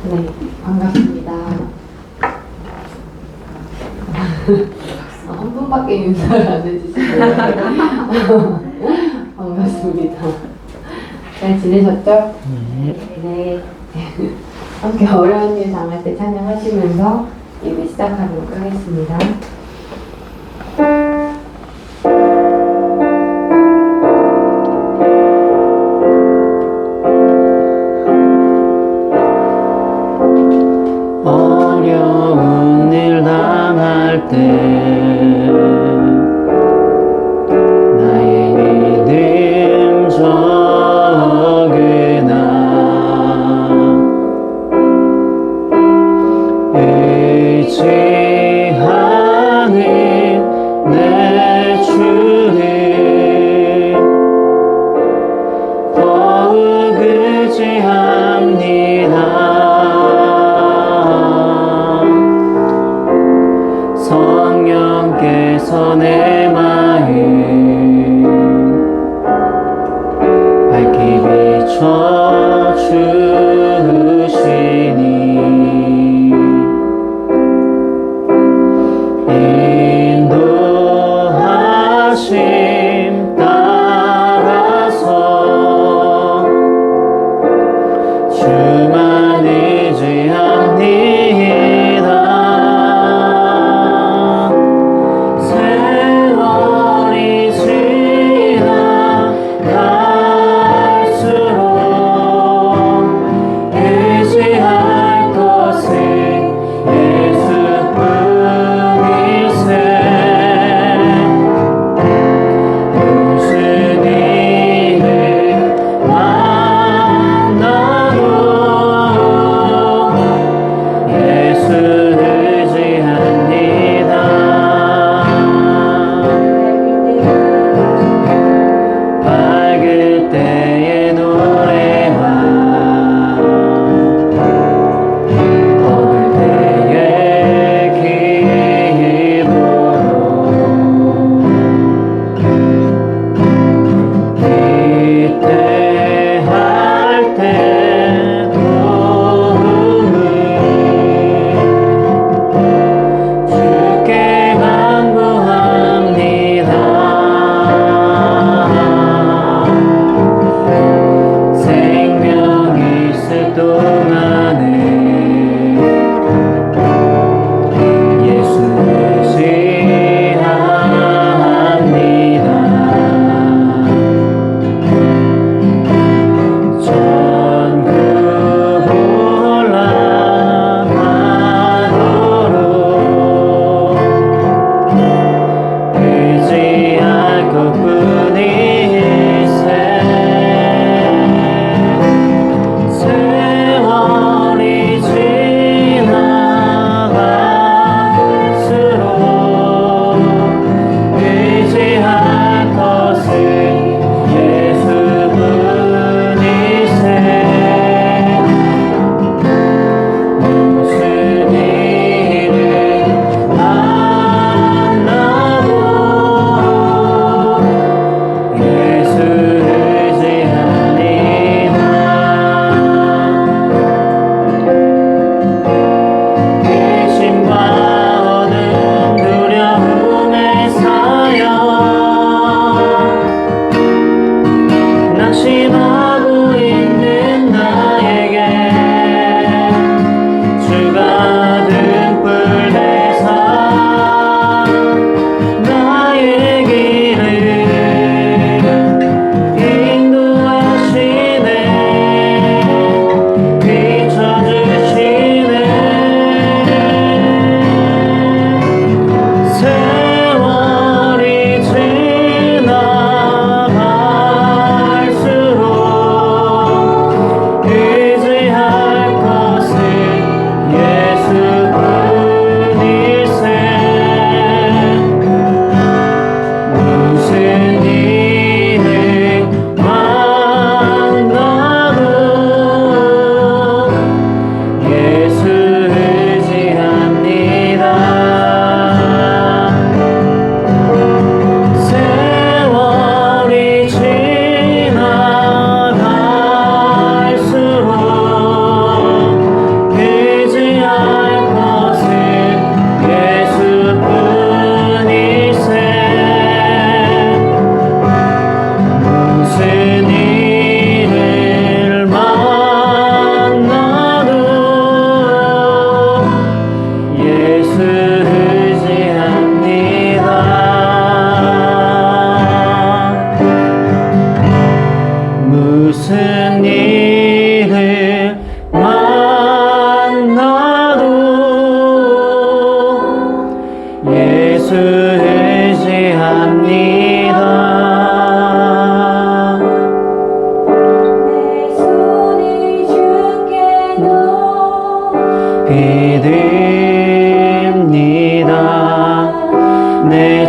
네, 반갑습니다. 한 분밖에 인사를 안 해주시네요. 반갑습니다. 잘 지내셨죠? 네. 함께 어려운 일 당할 때 찬양하시면서 예배 시작하도록 하겠습니다. 어려운 일 당할 때 나의 믿음 적으나 의지하는 내 주를 더욱 의지합니다. 성령께서 내 마음 밝히 비춰주시니 인도하심 따라서 주만 의지합니다. 세월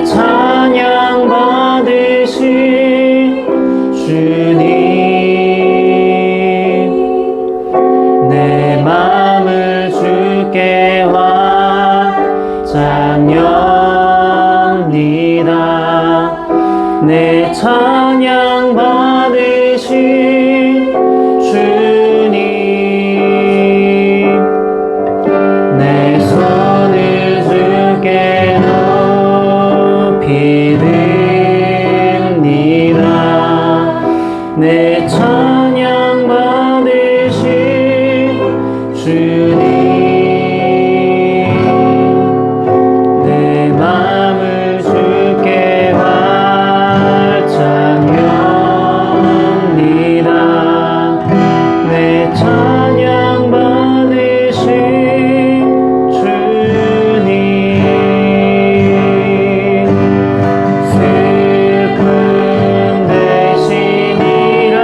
찬양 받으신 주님, 내 마음을 주께 완장합니다. 내 찬양 받으신 주님, 내 손을 주께 높이 듭니다. 내 찬양 받으신 주님, 내 마음을 주께 활짝엽니다. 내 찬양 받으신 주님, 슬픔 대신 이런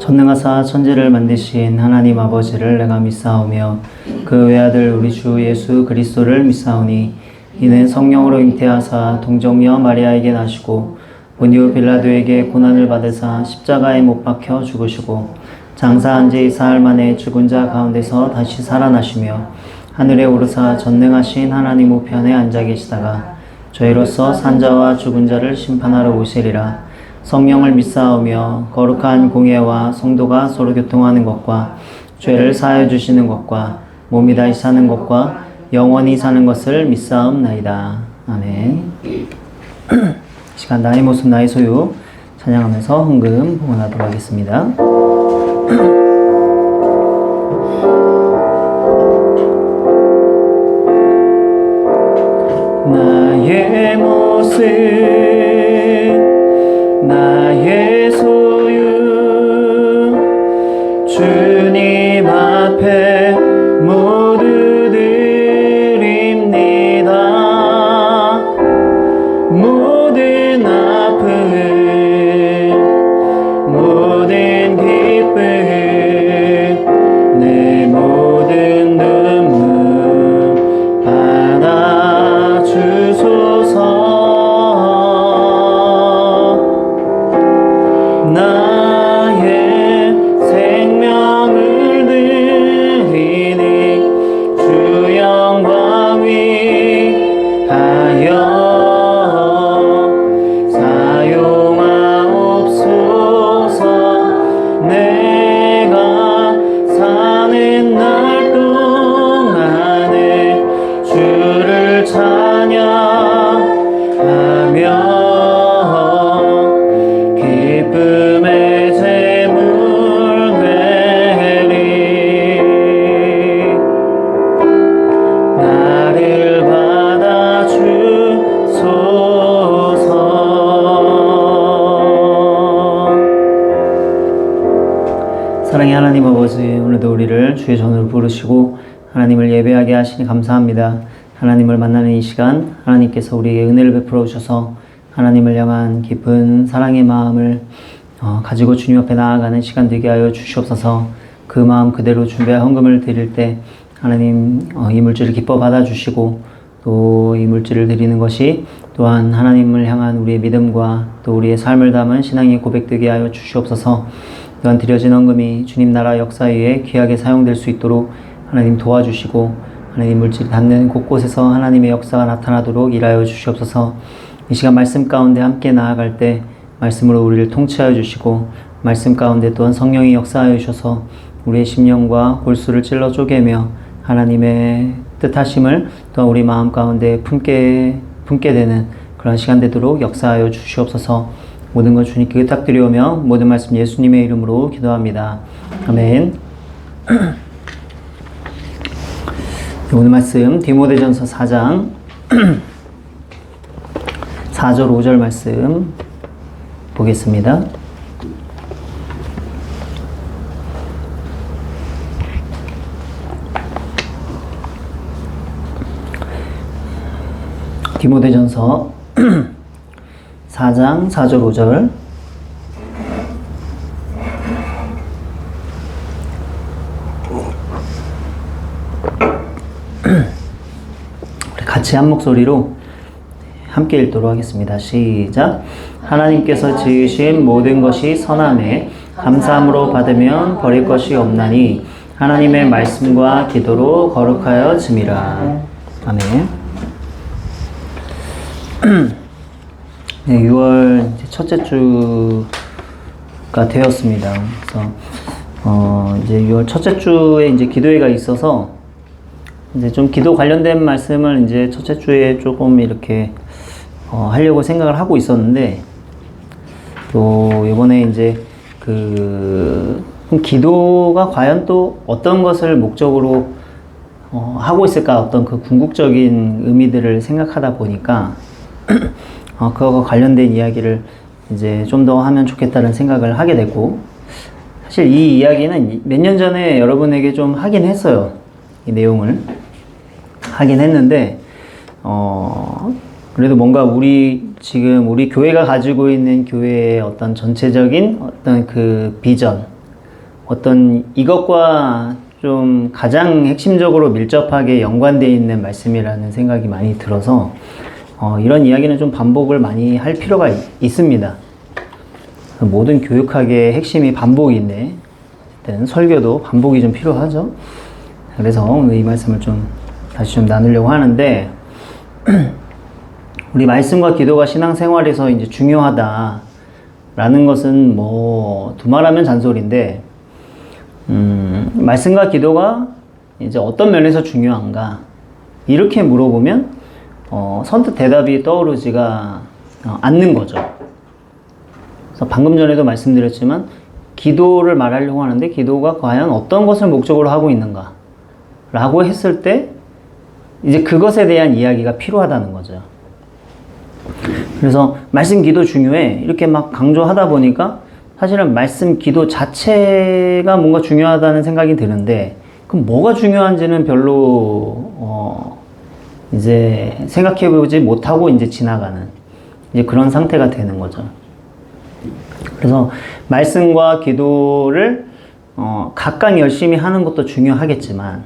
전능하사 천지를 만드신 하나님 아버지를 내가 믿사오며 그 외아들 우리 주 예수 그리스도를 믿사오니 이는 성령으로 잉태하사 동정녀 마리아에게 나시고 본디오 빌라도에게 고난을 받으사 십자가에 못 박혀 죽으시고 장사한 지 사흘 만에 죽은 자 가운데서 다시 살아나시며 하늘에 오르사 전능하신 하나님 우편에 앉아 계시다가 저희로서 산자와 죽은 자를 심판하러 오시리라. 성령을 믿사오며 거룩한 공예와 성도가 서로 교통하는 것과 죄를 사하여 주시는 것과 몸이 다시 사는 것과 영원히 사는 것을 믿사옵나이다. 아멘. 시간 나의 모습 나의 소유 찬양하면서 헌금 봉헌하도록 하겠습니다. 나의 모습 나의 소유 주님 앞에 모두 드립니다. 모든 아픔 모든 기쁨 내 모든 눈물 받아주소서. 나의 생명을 드리니 주 영광 위하여 사용하옵소서. 내가 사는 날 동안에 주를 찬양하며 기쁨의 제물 되리. 나를 받아주소서. 사랑의 하나님 아버지, 오늘도 우리를 주의 전으로 부르시고 하나님을 예배하게 하시니 감사합니다. 하나님을 만나는 이 시간 하나님께서 우리에게 은혜를 베풀어 주셔서 하나님을 향한 깊은 사랑의 마음을 가지고 주님 앞에 나아가는 시간 되게 하여 주시옵소서. 그 마음 그대로 준비한 헌금을 드릴 때 하나님 이 물질을 기뻐 받아주시고 또 이 물질을 드리는 것이 또한 하나님을 향한 우리의 믿음과 또 우리의 삶을 담은 신앙의 고백되게 하여 주시옵소서. 또한 드려진 헌금이 주님 나라 역사 위에 귀하게 사용될 수 있도록 하나님 도와주시고 하나님 물질이 닿는 곳곳에서 하나님의 역사가 나타나도록 일하여 주시옵소서. 이 시간 말씀 가운데 함께 나아갈 때 말씀으로 우리를 통치하여 주시고 말씀 가운데 또한 성령이 역사하여 주셔서 우리의 심령과 골수를 찔러 쪼개며 하나님의 뜻하심을 또한 우리 마음 가운데 품게 되는 그런 시간 되도록 역사하여 주시옵소서. 모든 것 주님께 의탁드리오며 모든 말씀 예수님의 이름으로 기도합니다. 아멘. 오늘 말씀 디모데전서 4장 4절 5절 말씀 보겠습니다. 디모데전서 4장 4절 5절 우리 같이 한 목소리로 함께 읽도록 하겠습니다. 시작. 하나님께서 지으신 모든 것이 선함에 감사함으로 받으면 버릴 것이 없나니 하나님의 말씀과 기도로 거룩하여 짐이라. 아멘. 네, 6월 첫째 주가 되었습니다. 그래서 이제 6월 첫째 주에 이제 기도회가 있어서 이제 좀 기도 관련된 말씀을 이제 첫째 주에 조금 이렇게 하려고 생각을 하고 있었는데 또 이번에 이제 기도가 과연 또 어떤 것을 목적으로 하고 있을까 어떤 그 궁극적인 의미들을 생각하다 보니까 그거와 관련된 이야기를 이제 좀 더 하면 좋겠다는 생각을 하게 됐고, 사실 이 이야기는 몇 년 전에 여러분에게 좀 하긴 했어요. 이 내용을 하긴 했는데 그래도 뭔가 지금 우리 교회가 가지고 있는 교회의 어떤 전체적인 어떤 그 비전, 어떤 이것과 좀 가장 핵심적으로 밀접하게 연관되어 있는 말씀이라는 생각이 많이 들어서 이런 이야기는 좀 반복을 많이 할 필요가 있습니다. 모든 교육학의 핵심이 반복인데 어쨌든 설교도 반복이 좀 필요하죠. 그래서 오늘 이 말씀을 좀 다시 좀 나누려고 하는데 우리 말씀과 기도가 신앙생활에서 이제 중요하다라는 것은 뭐 두말하면 잔소리인데 말씀과 기도가 이제 어떤 면에서 중요한가 이렇게 물어보면 선뜻 대답이 떠오르지가 않는 거죠. 그래서 방금 전에도 말씀드렸지만 기도를 말하려고 하는데 기도가 과연 어떤 것을 목적으로 하고 있는가 라고 했을 때 이제 그것에 대한 이야기가 필요하다는 거죠. 그래서 말씀 기도 중요해 이렇게 막 강조하다 보니까 사실은 말씀 기도 자체가 뭔가 중요하다는 생각이 드는데 그럼 뭐가 중요한지는 별로 이제 생각해보지 못하고 이제 지나가는 이제 그런 상태가 되는 거죠. 그래서 말씀과 기도를 각각 열심히 하는 것도 중요하겠지만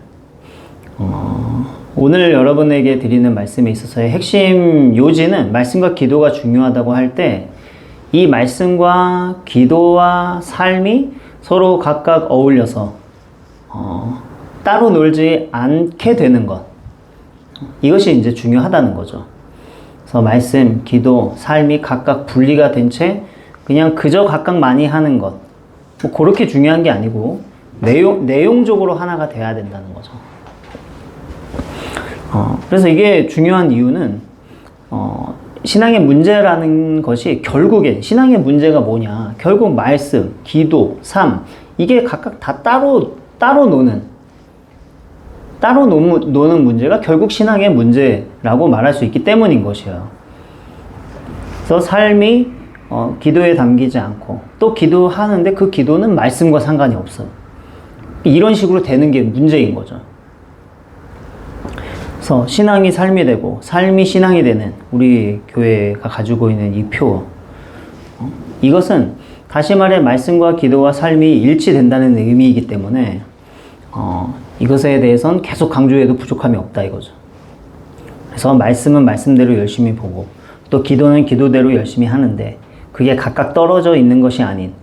오늘 여러분에게 드리는 말씀에 있어서의 핵심 요지는 말씀과 기도가 중요하다고 할 때 이 말씀과 기도와 삶이 서로 각각 어울려서 따로 놀지 않게 되는 것 이것이 이제 중요하다는 거죠. 그래서 말씀, 기도, 삶이 각각 분리가 된 채 그냥 그저 각각 많이 하는 것 뭐 그렇게 중요한 게 아니고 내용적으로 하나가 돼야 된다는 거죠. 그래서 이게 중요한 이유는 신앙의 문제라는 것이 결국엔 신앙의 문제가 뭐냐 결국 말씀, 기도, 삶 이게 각각 다 따로 노는 문제가 결국 신앙의 문제라고 말할 수 있기 때문인 것이에요. 그래서 삶이 기도에 담기지 않고 또 기도하는데 그 기도는 말씀과 상관이 없어요. 이런 식으로 되는 게 문제인 거죠. 그래서 신앙이 삶이 되고 삶이 신앙이 되는 우리 교회가 가지고 있는 이 표 이것은 다시 말해 말씀과 기도와 삶이 일치된다는 의미이기 때문에 이것에 대해서는 계속 강조해도 부족함이 없다 이거죠. 그래서 말씀은 말씀대로 열심히 보고 또 기도는 기도대로 열심히 하는데 그게 각각 떨어져 있는 것이 아닌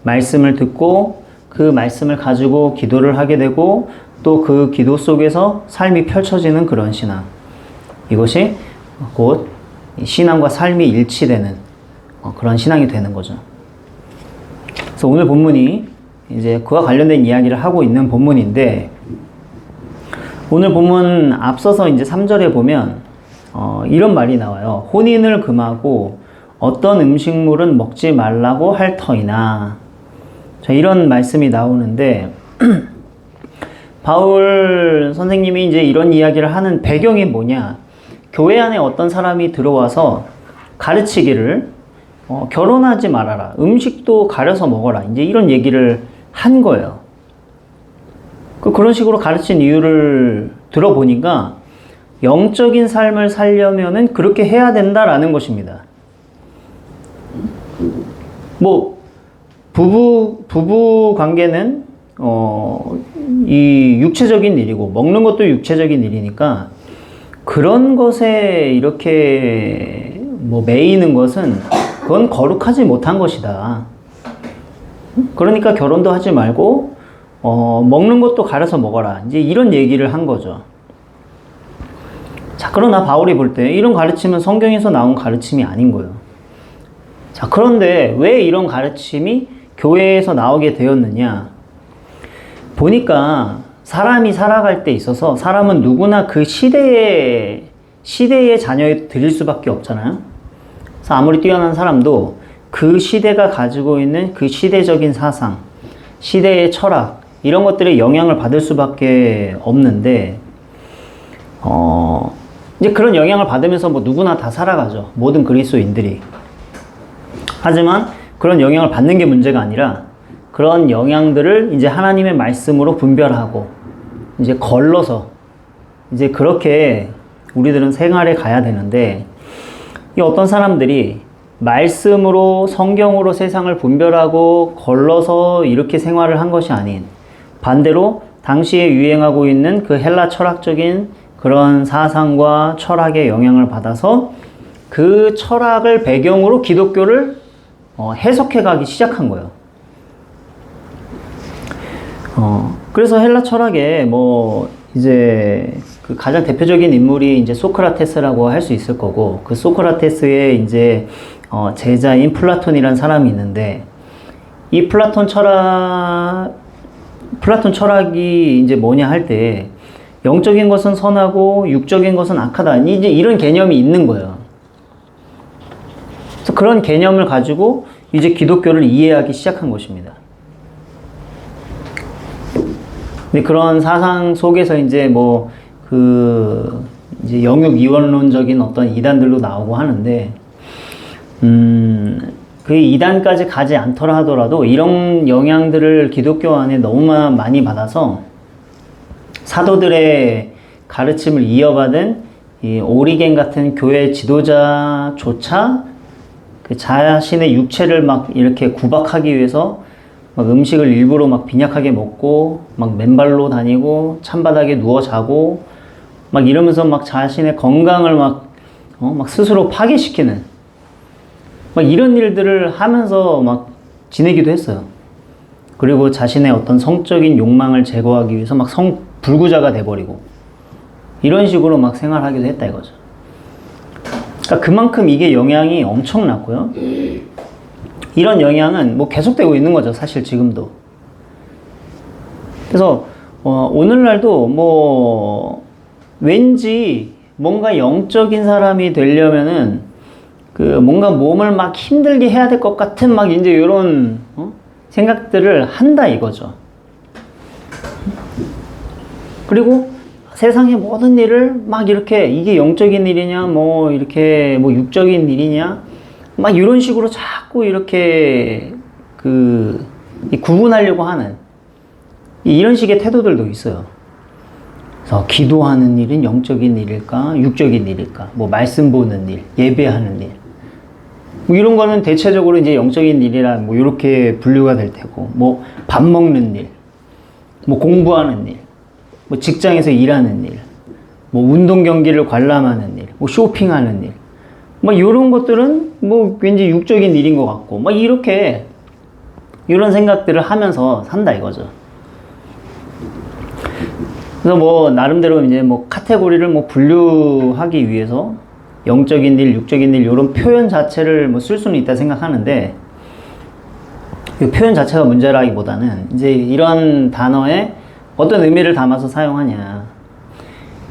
말씀을 듣고 그 말씀을 가지고 기도를 하게 되고 또 그 기도 속에서 삶이 펼쳐지는 그런 신앙 이것이 곧 신앙과 삶이 일치되는 그런 신앙이 되는 거죠. 그래서 오늘 본문이 이제 그와 관련된 이야기를 하고 있는 본문인데 오늘 본문 앞서서 이제 3절에 보면 이런 말이 나와요. 혼인을 금하고 어떤 음식물은 먹지 말라고 할 터이나 자, 이런 말씀이 나오는데 바울 선생님이 이제 이런 이야기를 하는 배경이 뭐냐 교회 안에 어떤 사람이 들어와서 가르치기를 결혼하지 말아라 음식도 가려서 먹어라 이제 이런 얘기를 한 거예요. 그런 식으로 가르친 이유를 들어보니까 영적인 삶을 살려면은 그렇게 해야 된다라는 것입니다. 뭐 부부 관계는 이 육체적인 일이고 먹는 것도 육체적인 일이니까 그런 것에 이렇게 뭐 매이는 것은 그건 거룩하지 못한 것이다. 그러니까 결혼도 하지 말고 먹는 것도 가려서 먹어라. 이제 이런 얘기를 한 거죠. 자, 그러나 바울이 볼 때 이런 가르침은 성경에서 나온 가르침이 아닌 거예요. 자, 그런데 왜 이런 가르침이 교회에서 나오게 되었느냐? 보니까 사람이 살아갈 때 있어서 사람은 누구나 그 시대의 자녀에 들일 수밖에 없잖아요. 그래서 아무리 뛰어난 사람도 그 시대가 가지고 있는 그 시대적인 사상, 시대의 철학 이런 것들에 영향을 받을 수밖에 없는데 이제 그런 영향을 받으면서 뭐 누구나 다 살아가죠. 모든 그리스도인들이. 하지만 그런 영향을 받는 게 문제가 아니라 그런 영향들을 이제 하나님의 말씀으로 분별하고 이제 걸러서 이제 그렇게 우리들은 생활에 가야 되는데 이 어떤 사람들이 말씀으로 성경으로 세상을 분별하고 걸러서 이렇게 생활을 한 것이 아닌 반대로 당시에 유행하고 있는 그 헬라 철학적인 그런 사상과 철학의 영향을 받아서 그 철학을 배경으로 기독교를 해석해 가기 시작한 거예요. 그래서 헬라 철학에 뭐 이제 그 가장 대표적인 인물이 이제 소크라테스라고 할 수 있을 거고, 그 소크라테스의 이제 제자인 플라톤이라는 사람이 있는데, 이 플라톤 철학이 이제 뭐냐 할 때 영적인 것은 선하고 육적인 것은 악하다, 이제 이런 개념이 있는 거예요. 그래서 그런 개념을 가지고 이제 기독교를 이해하기 시작한 것입니다. 근데 그런 사상 속에서 이제 뭐 이제 영육 이원론적인 어떤 이단들도 나오고 하는데, 그 이단까지 가지 않더라 하더라도 이런 영향들을 기독교 안에 너무 많이 받아서 사도들의 가르침을 이어받은 이 오리겐 같은 교회 지도자조차 그 자신의 육체를 막 이렇게 구박하기 위해서 막 음식을 일부러 막 빈약하게 먹고 막 맨발로 다니고 찬바닥에 누워 자고 막 이러면서 막 자신의 건강을 막 스스로 파괴시키는 막 이런 일들을 하면서 막 지내기도 했어요. 그리고 자신의 어떤 성적인 욕망을 제거하기 위해서 막 불구자가 돼버리고 이런 식으로 막 생활하기도 했다 이거죠. 그러니까 그만큼 이게 영향이 엄청났고요. 이런 영향은 뭐 계속되고 있는 거죠, 사실 지금도. 그래서 오늘날도 뭐 왠지 뭔가 영적인 사람이 되려면은 그 뭔가 몸을 막 힘들게 해야 될 것 같은 막 이제 이런 생각들을 한다 이거죠. 그리고 세상의 모든 일을 막 이렇게 이게 영적인 일이냐 뭐 이렇게 뭐 육적인 일이냐 막 이런 식으로 자꾸 이렇게 구분하려고 하는 이런 식의 태도들도 있어요. 그래서 기도하는 일은 영적인 일일까 육적인 일일까, 뭐 말씀 보는 일, 예배하는 일, 뭐 이런 거는 대체적으로 이제 영적인 일이라 뭐 이렇게 분류가 될 테고, 뭐 밥 먹는 일, 뭐 공부하는 일, 뭐 직장에서 일하는 일, 뭐 운동 경기를 관람하는 일, 뭐 쇼핑하는 일, 뭐 이런 것들은 뭐 왠지 육적인 일인 것 같고, 막 이렇게 이런 생각들을 하면서 산다 이거죠. 그래서 뭐 나름대로 이제 뭐 카테고리를 뭐 분류하기 위해서 영적인 일, 육적인 일 이런 표현 자체를 뭐 쓸 수는 있다 생각하는데, 이 표현 자체가 문제라기보다는 이제 이런 단어에 어떤 의미를 담아서 사용하냐,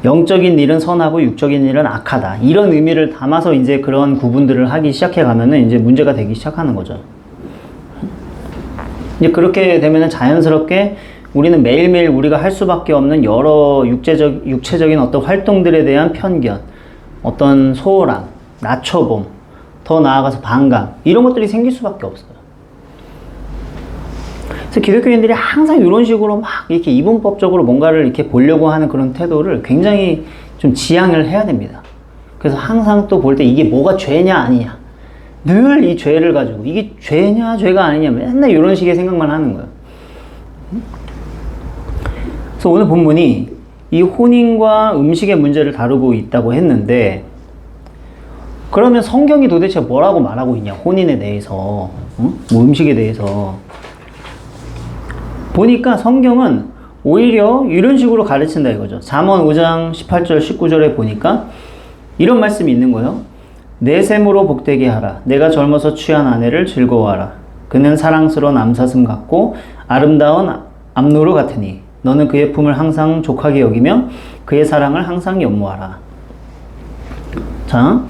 영적인 일은 선하고 육적인 일은 악하다, 이런 의미를 담아서 이제 그런 구분들을 하기 시작해 가면은 이제 문제가 되기 시작하는 거죠. 이제 그렇게 되면은 자연스럽게 우리는 매일매일 우리가 할 수밖에 없는 여러 육체적인 어떤 활동들에 대한 편견, 어떤 소홀함, 낮춰봄, 더 나아가서 반감, 이런 것들이 생길 수밖에 없어요. 그래서 기독교인들이 항상 이런 식으로 막 이렇게 이분법적으로 뭔가를 이렇게 보려고 하는 그런 태도를 굉장히 좀 지양을 해야 됩니다. 그래서 항상 또 볼 때 이게 뭐가 죄냐 아니냐, 늘 이 죄를 가지고 이게 죄냐 죄가 아니냐 맨날 이런 식의 생각만 하는 거예요. 그래서 오늘 본문이 이 혼인과 음식의 문제를 다루고 있다고 했는데, 그러면 성경이 도대체 뭐라고 말하고 있냐, 혼인에 대해서, 뭐 음식에 대해서. 보니까 성경은 오히려 이런 식으로 가르친다 이거죠. 잠언 5장 18절 19절에 보니까 이런 말씀이 있는 거예요. 내 셈으로 복되게 하라. 내가 젊어서 취한 아내를 즐거워하라. 그는 사랑스러운 암사슴 같고 아름다운 암노루 같으니 너는 그의 품을 항상 족하게 여기며 그의 사랑을 항상 연모하라. 자,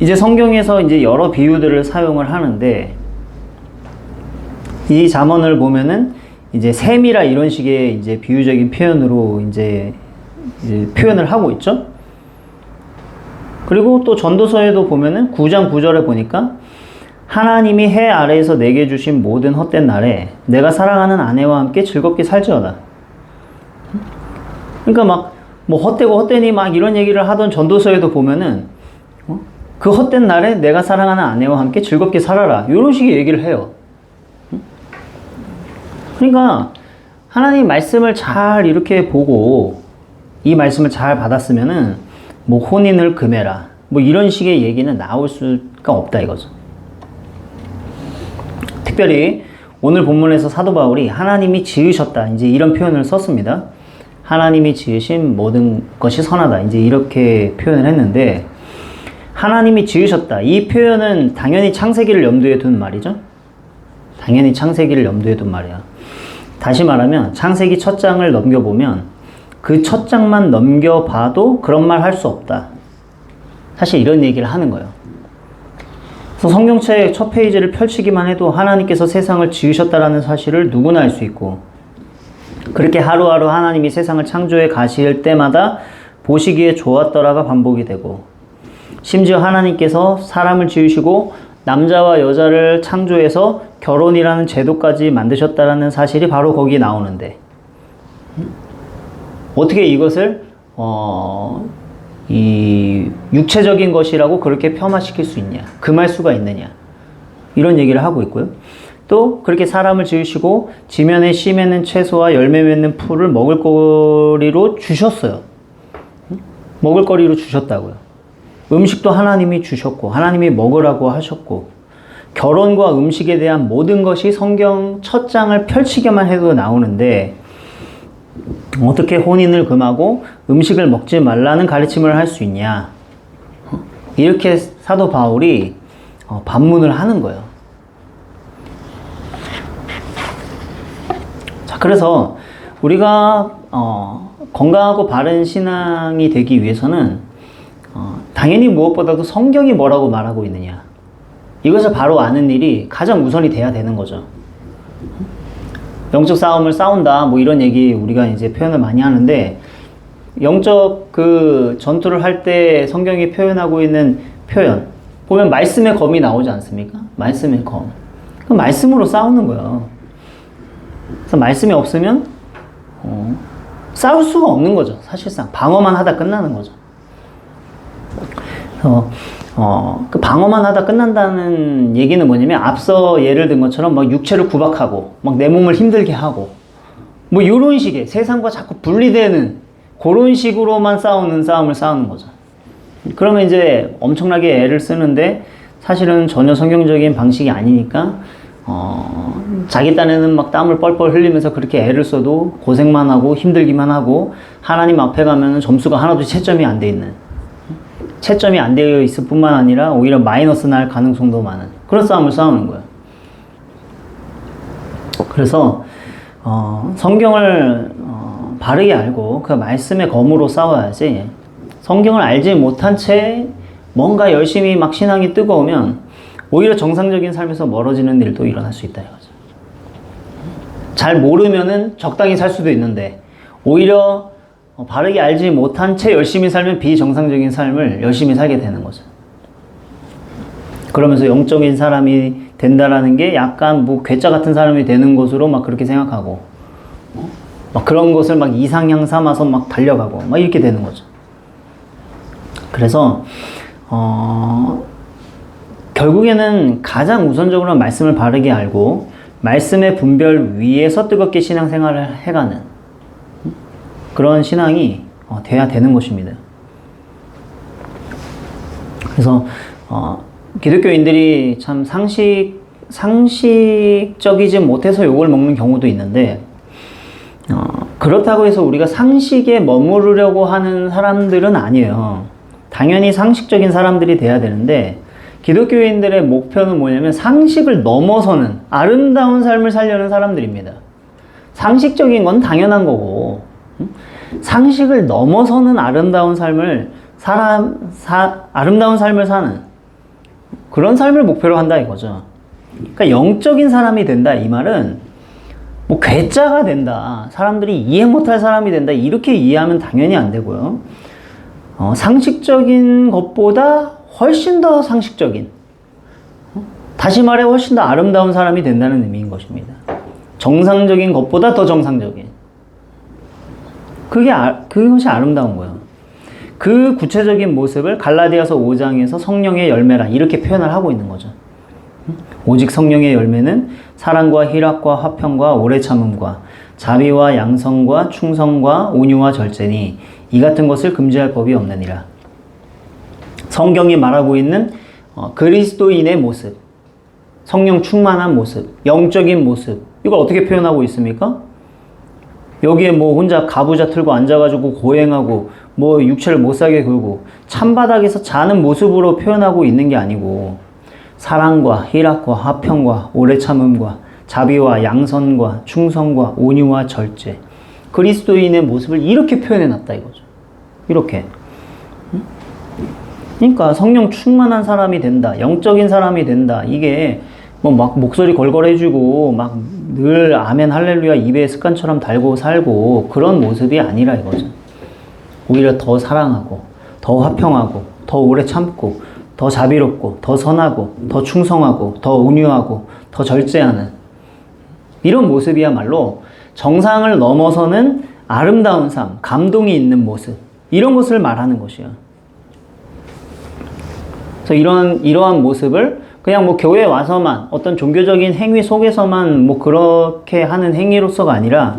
이제 성경에서 이제 여러 비유들을 사용을 하는데, 이 잠언을 보면은 이제 셈이라 이런 식의 이제 비유적인 표현으로 이제 표현을 하고 있죠. 그리고 또 전도서에도 보면은 9장 9절에 보니까 하나님이 해 아래에서 내게 주신 모든 헛된 날에 내가 사랑하는 아내와 함께 즐겁게 살지어다. 그러니까 막 뭐 헛되고 헛되니 막 이런 얘기를 하던 전도서에도 보면은 그 헛된 날에 내가 사랑하는 아내와 함께 즐겁게 살아라. 이런 식의 얘기를 해요. 그러니까 하나님 말씀을 잘 이렇게 보고 이 말씀을 잘 받았으면은 뭐 혼인을 금해라. 뭐 이런 식의 얘기는 나올 수가 없다 이거죠. 특별히 오늘 본문에서 사도 바울이 하나님이 지으셨다. 이제 이런 표현을 썼습니다. 하나님이 지으신 모든 것이 선하다. 이제 이렇게 표현을 했는데 하나님이 지으셨다. 이 표현은 당연히 창세기를 염두에 둔 말이죠. 당연히 창세기를 염두에 둔 말이야. 다시 말하면 창세기 첫 장을 넘겨보면 그 첫 장만 넘겨봐도 그런 말 할 수 없다. 사실 이런 얘기를 하는 거예요. 그래서 성경책 첫 페이지를 펼치기만 해도 하나님께서 세상을 지으셨다라는 사실을 누구나 알 수 있고 그렇게 하루하루 하나님이 세상을 창조해 가실 때마다 보시기에 좋았더라가 반복이 되고 심지어 하나님께서 사람을 지으시고 남자와 여자를 창조해서 결혼이라는 제도까지 만드셨다라는 사실이 바로 거기에 나오는데 어떻게 이것을 이 육체적인 것이라고 그렇게 폄하시킬 수 있냐? 금할 수가 있느냐? 이런 얘기를 하고 있고요. 또 그렇게 사람을 지으시고 지면에 씨 맺는 채소와 열매 맺는 풀을 먹을거리로 주셨어요. 먹을거리로 주셨다고요. 음식도 하나님이 주셨고 하나님이 먹으라고 하셨고 결혼과 음식에 대한 모든 것이 성경 첫 장을 펼치기만 해도 나오는데 어떻게 혼인을 금하고 음식을 먹지 말라는 가르침을 할 수 있냐? 이렇게 사도 바울이 반문을 하는 거예요. 자, 그래서 우리가 건강하고 바른 신앙이 되기 위해서는 당연히 무엇보다도 성경이 뭐라고 말하고 있느냐 이것을 바로 아는 일이 가장 우선이 돼야 되는 거죠. 영적 싸움을 싸운다 뭐 이런 얘기 우리가 이제 표현을 많이 하는데 영적 그 전투를 할 때 성경이 표현하고 있는 표현 보면 말씀의 검이 나오지 않습니까? 말씀의 검. 그 말씀으로 싸우는 거예요. 그래서 말씀이 없으면 싸울 수가 없는 거죠. 사실상 방어만 하다 끝나는 거죠. 그 방어만 하다 끝난다는 얘기는 뭐냐면 앞서 예를 든 것처럼 막 육체를 구박하고 막 내 몸을 힘들게 하고 뭐 이런 식의 세상과 자꾸 분리되는 그런 식으로만 싸우는 싸움을 싸우는 거죠. 그러면 이제 엄청나게 애를 쓰는데 사실은 전혀 성경적인 방식이 아니니까 자기 딴에는 막 땀을 뻘뻘 흘리면서 그렇게 애를 써도 고생만 하고 힘들기만 하고 하나님 앞에 가면은 점수가 하나도 채점이 안 돼 있는 채점이 안 되어 있을 뿐만 아니라 오히려 마이너스 날 가능성도 많은 그런 싸움을 싸우는 거예요. 그래서 성경을 바르게 알고 그 말씀의 검으로 싸워야지 성경을 알지 못한 채 뭔가 열심히 막 신앙이 뜨거우면 오히려 정상적인 삶에서 멀어지는 일도 일어날 수 있다 이거죠. 잘 모르면은 적당히 살 수도 있는데 오히려 바르게 알지 못한 채 열심히 살면 비정상적인 삶을 열심히 살게 되는 거죠. 그러면서 영적인 사람이 된다라는 게 약간 뭐 괴짜 같은 사람이 되는 것으로 막 그렇게 생각하고 막 그런 것을 막 이상향 삼아서 막 달려가고 막 이렇게 되는 거죠. 그래서 결국에는 가장 우선적으로 말씀을 바르게 알고 말씀의 분별 위에서 뜨겁게 신앙생활을 해가는 그런 신앙이 돼야 되는 것입니다. 그래서 기독교인들이 참 상식적이지 못해서 욕을 먹는 경우도 있는데 그렇다고 해서 우리가 상식에 머무르려고 하는 사람들은 아니에요. 당연히 상식적인 사람들이 돼야 되는데 기독교인들의 목표는 뭐냐면 상식을 넘어서는 아름다운 삶을 살려는 사람들입니다. 상식적인 건 당연한 거고 상식을 넘어서는 아름다운 삶을 아름다운 삶을 사는 그런 삶을 목표로 한다 이거죠. 그러니까 영적인 사람이 된다 이 말은 뭐 괴짜가 된다, 사람들이 이해 못할 사람이 된다 이렇게 이해하면 당연히 안 되고요. 상식적인 것보다 훨씬 더 상식적인, 다시 말해 훨씬 더 아름다운 사람이 된다는 의미인 것입니다. 정상적인 것보다 더 정상적인. 그것이 아름다운 거예요. 그 구체적인 모습을 갈라디아서 5장에서 성령의 열매라 이렇게 표현을 하고 있는 거죠. 오직 성령의 열매는 사랑과 희락과 화평과 오래 참음과 자비와 양성과 충성과 온유와 절제니 이 같은 것을 금지할 법이 없느니라. 성경이 말하고 있는 그리스도인의 모습, 성령 충만한 모습, 영적인 모습, 이걸 어떻게 표현하고 있습니까? 여기에 뭐 혼자 가부좌 틀고 앉아가지고 고행하고 뭐 육체를 못살게 굴고 찬바닥에서 자는 모습으로 표현하고 있는 게 아니고 사랑과 희락과 화평과 오래 참음과 자비와 양선과 충성과 온유와 절제, 그리스도인의 모습을 이렇게 표현해놨다 이거죠. 이렇게. 그러니까 성령 충만한 사람이 된다, 영적인 사람이 된다, 이게 뭐 막 목소리 걸걸해주고 막 늘 아멘 할렐루야 입에 습관처럼 달고 살고 그런 모습이 아니라 이거죠. 오히려 더 사랑하고 더 화평하고 더 오래 참고 더 자비롭고 더 선하고 더 충성하고 더 온유하고 더 절제하는 이런 모습이야말로 정상을 넘어서는 아름다운 삶, 감동이 있는 모습, 이런 것을 말하는 것이에요. 그래서 이러한 모습을 그냥 뭐 교회에 와서만 어떤 종교적인 행위 속에서만 뭐 그렇게 하는 행위로서가 아니라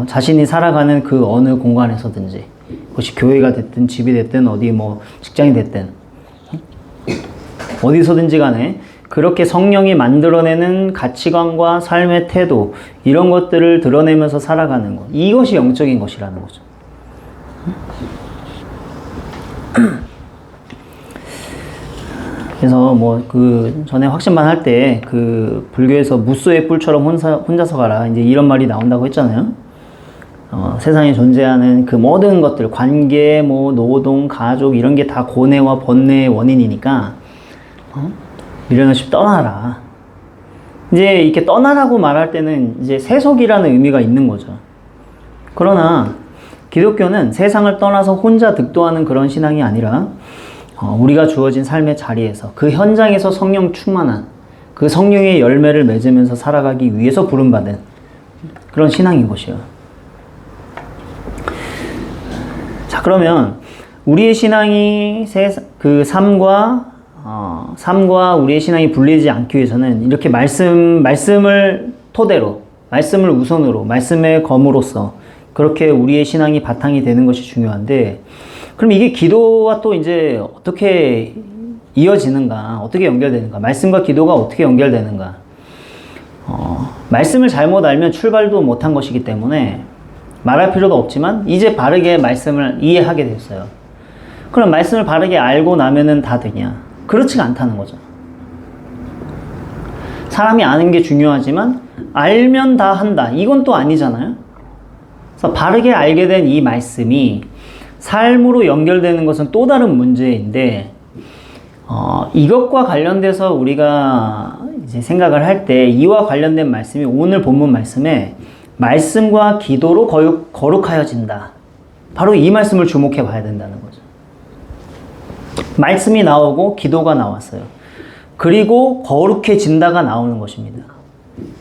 자신이 살아가는 그 어느 공간에서든지, 그것이 교회가 됐든 집이 됐든 어디 뭐 직장이 됐든 어디서든지 간에 그렇게 성령이 만들어내는 가치관과 삶의 태도, 이런 것들을 드러내면서 살아가는 것, 이것이 영적인 것이라는 거죠. 그래서 뭐 그 전에 확신반 할 때 그 불교에서 무쏘의 뿔처럼 혼자서 가라, 이제 이런 말이 나온다고 했잖아요. 세상에 존재하는 그 모든 것들, 관계, 뭐 노동, 가족, 이런 게 다 고뇌와 번뇌의 원인이니까 미련 없이 떠나라. 이제 이렇게 떠나라고 말할 때는 이제 세속이라는 의미가 있는 거죠. 그러나 기독교는 세상을 떠나서 혼자 득도하는 그런 신앙이 아니라 우리가 주어진 삶의 자리에서 그 현장에서 성령 충만한 그 성령의 열매를 맺으면서 살아가기 위해서 부름받은 그런 신앙인 것이에요. 자, 그러면 우리의 신앙이 그 삶과 우리의 신앙이 분리되지 않기 위해서는 이렇게 말씀을 토대로, 말씀을 우선으로, 말씀의 검으로서 그렇게 우리의 신앙이 바탕이 되는 것이 중요한데, 그럼 이게 기도와 또 이제 어떻게 이어지는가, 어떻게 연결되는가, 말씀과 기도가 어떻게 연결되는가. 말씀을 잘못 알면 출발도 못한 것이기 때문에 말할 필요도 없지만 이제 바르게 말씀을 이해하게 됐어요. 그럼 말씀을 바르게 알고 나면은 다 되냐? 그렇지가 않다는 거죠. 사람이 아는 게 중요하지만 알면 다 한다, 이건 또 아니잖아요. 그래서 바르게 알게 된 이 말씀이 삶으로 연결되는 것은 또 다른 문제인데, 이것과 관련돼서 우리가 이제 생각을 할 때 이와 관련된 말씀이 오늘 본문 말씀에 말씀과 기도로 거룩하여진다, 바로 이 말씀을 주목해 봐야 된다는 거죠. 말씀이 나오고 기도가 나왔어요. 그리고 거룩해진다가 나오는 것입니다.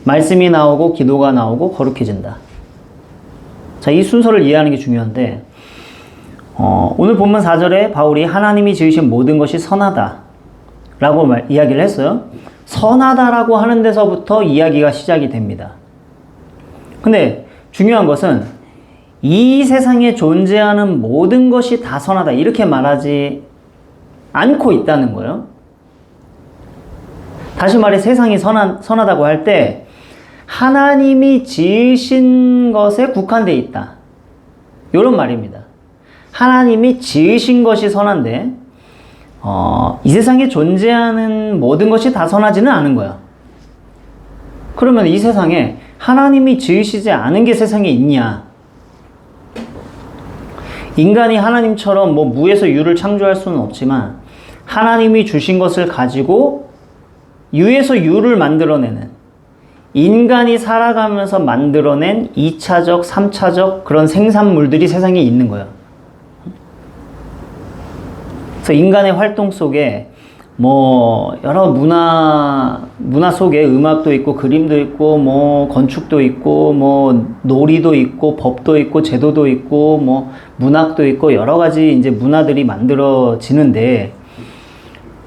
말씀이 나오고 기도가 나오고 거룩해진다. 자, 이 순서를 이해하는 게 중요한데, 오늘 본문 4절에 바울이 하나님이 지으신 모든 것이 선하다 라고 이야기를 했어요. 선하다라고 하는 데서부터 이야기가 시작이 됩니다. 근데 중요한 것은 이 세상에 존재하는 모든 것이 다 선하다 이렇게 말하지 않고 있다는 거예요. 다시 말해, 세상이 선하다고 할 때 하나님이 지으신 것에 국한되어 있다, 이런 말입니다. 하나님이 지으신 것이 선한데 이 세상에 존재하는 모든 것이 다 선하지는 않은 거야. 그러면 이 세상에 하나님이 지으시지 않은 게 세상에 있냐? 인간이 하나님처럼 뭐 무에서 유를 창조할 수는 없지만 하나님이 주신 것을 가지고 유에서 유를 만들어내는, 인간이 살아가면서 만들어낸 2차적, 3차적 그런 생산물들이 세상에 있는 거예요. 그래서 인간의 활동 속에 뭐 여러 문화 속에 음악도 있고 그림도 있고 뭐 건축도 있고 뭐 놀이도 있고 법도 있고 제도도 있고 뭐 문학도 있고 여러 가지 이제 문화들이 만들어지는데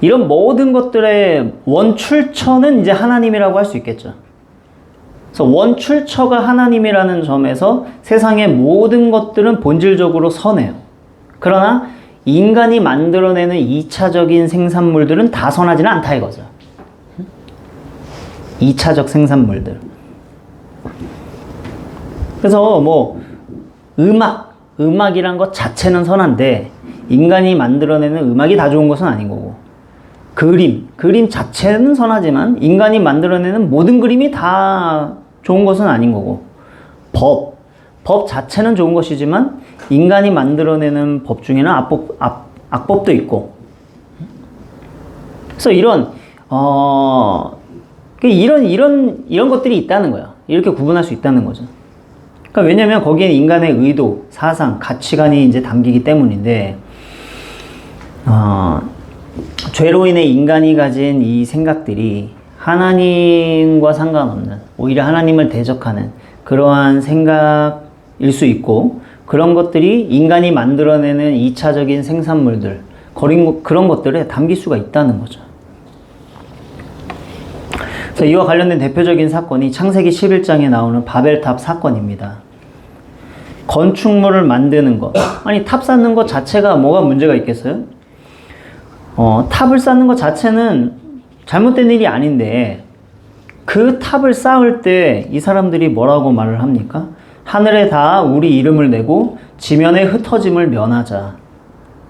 이런 모든 것들의 원출처는 이제 하나님이라고 할 수 있겠죠. 그래서 원출처가 하나님이라는 점에서 세상의 모든 것들은 본질적으로 선해요. 그러나 인간이 만들어내는 2차적인 생산물들은 다 선하지는 않다 이거죠. 2차적 생산물들. 그래서 뭐 음악이란 것 자체는 선한데 인간이 만들어내는 음악이 다 좋은 것은 아닌 거고, 그림 자체는 선하지만 인간이 만들어내는 모든 그림이 다 좋은 것은 아닌 거고, 법 자체는 좋은 것이지만 인간이 만들어내는 법 중에는 악법도 있고. 그래서 이런 것들이 있다는 거예요. 이렇게 구분할 수 있다는 거죠. 그러니까 왜냐면 거기에 인간의 의도, 사상, 가치관이 이제 담기기 때문인데, 죄로 인해 인간이 가진 이 생각들이 하나님과 상관없는, 오히려 하나님을 대적하는 그러한 생각일 수 있고, 그런 것들이 인간이 만들어내는 2차적인 생산물들, 그런 것들에 담길 수가 있다는 거죠. 그래서 이와 관련된 대표적인 사건이 창세기 11장에 나오는 바벨탑 사건입니다. 건축물을 만드는 것, 아니 탑 쌓는 것 자체가 뭐가 문제가 있겠어요? 탑을 쌓는 것 자체는 잘못된 일이 아닌데, 그 탑을 쌓을 때 이 사람들이 뭐라고 말을 합니까? 하늘에 다 우리 이름을 내고 지면에 흩어짐을 면하자,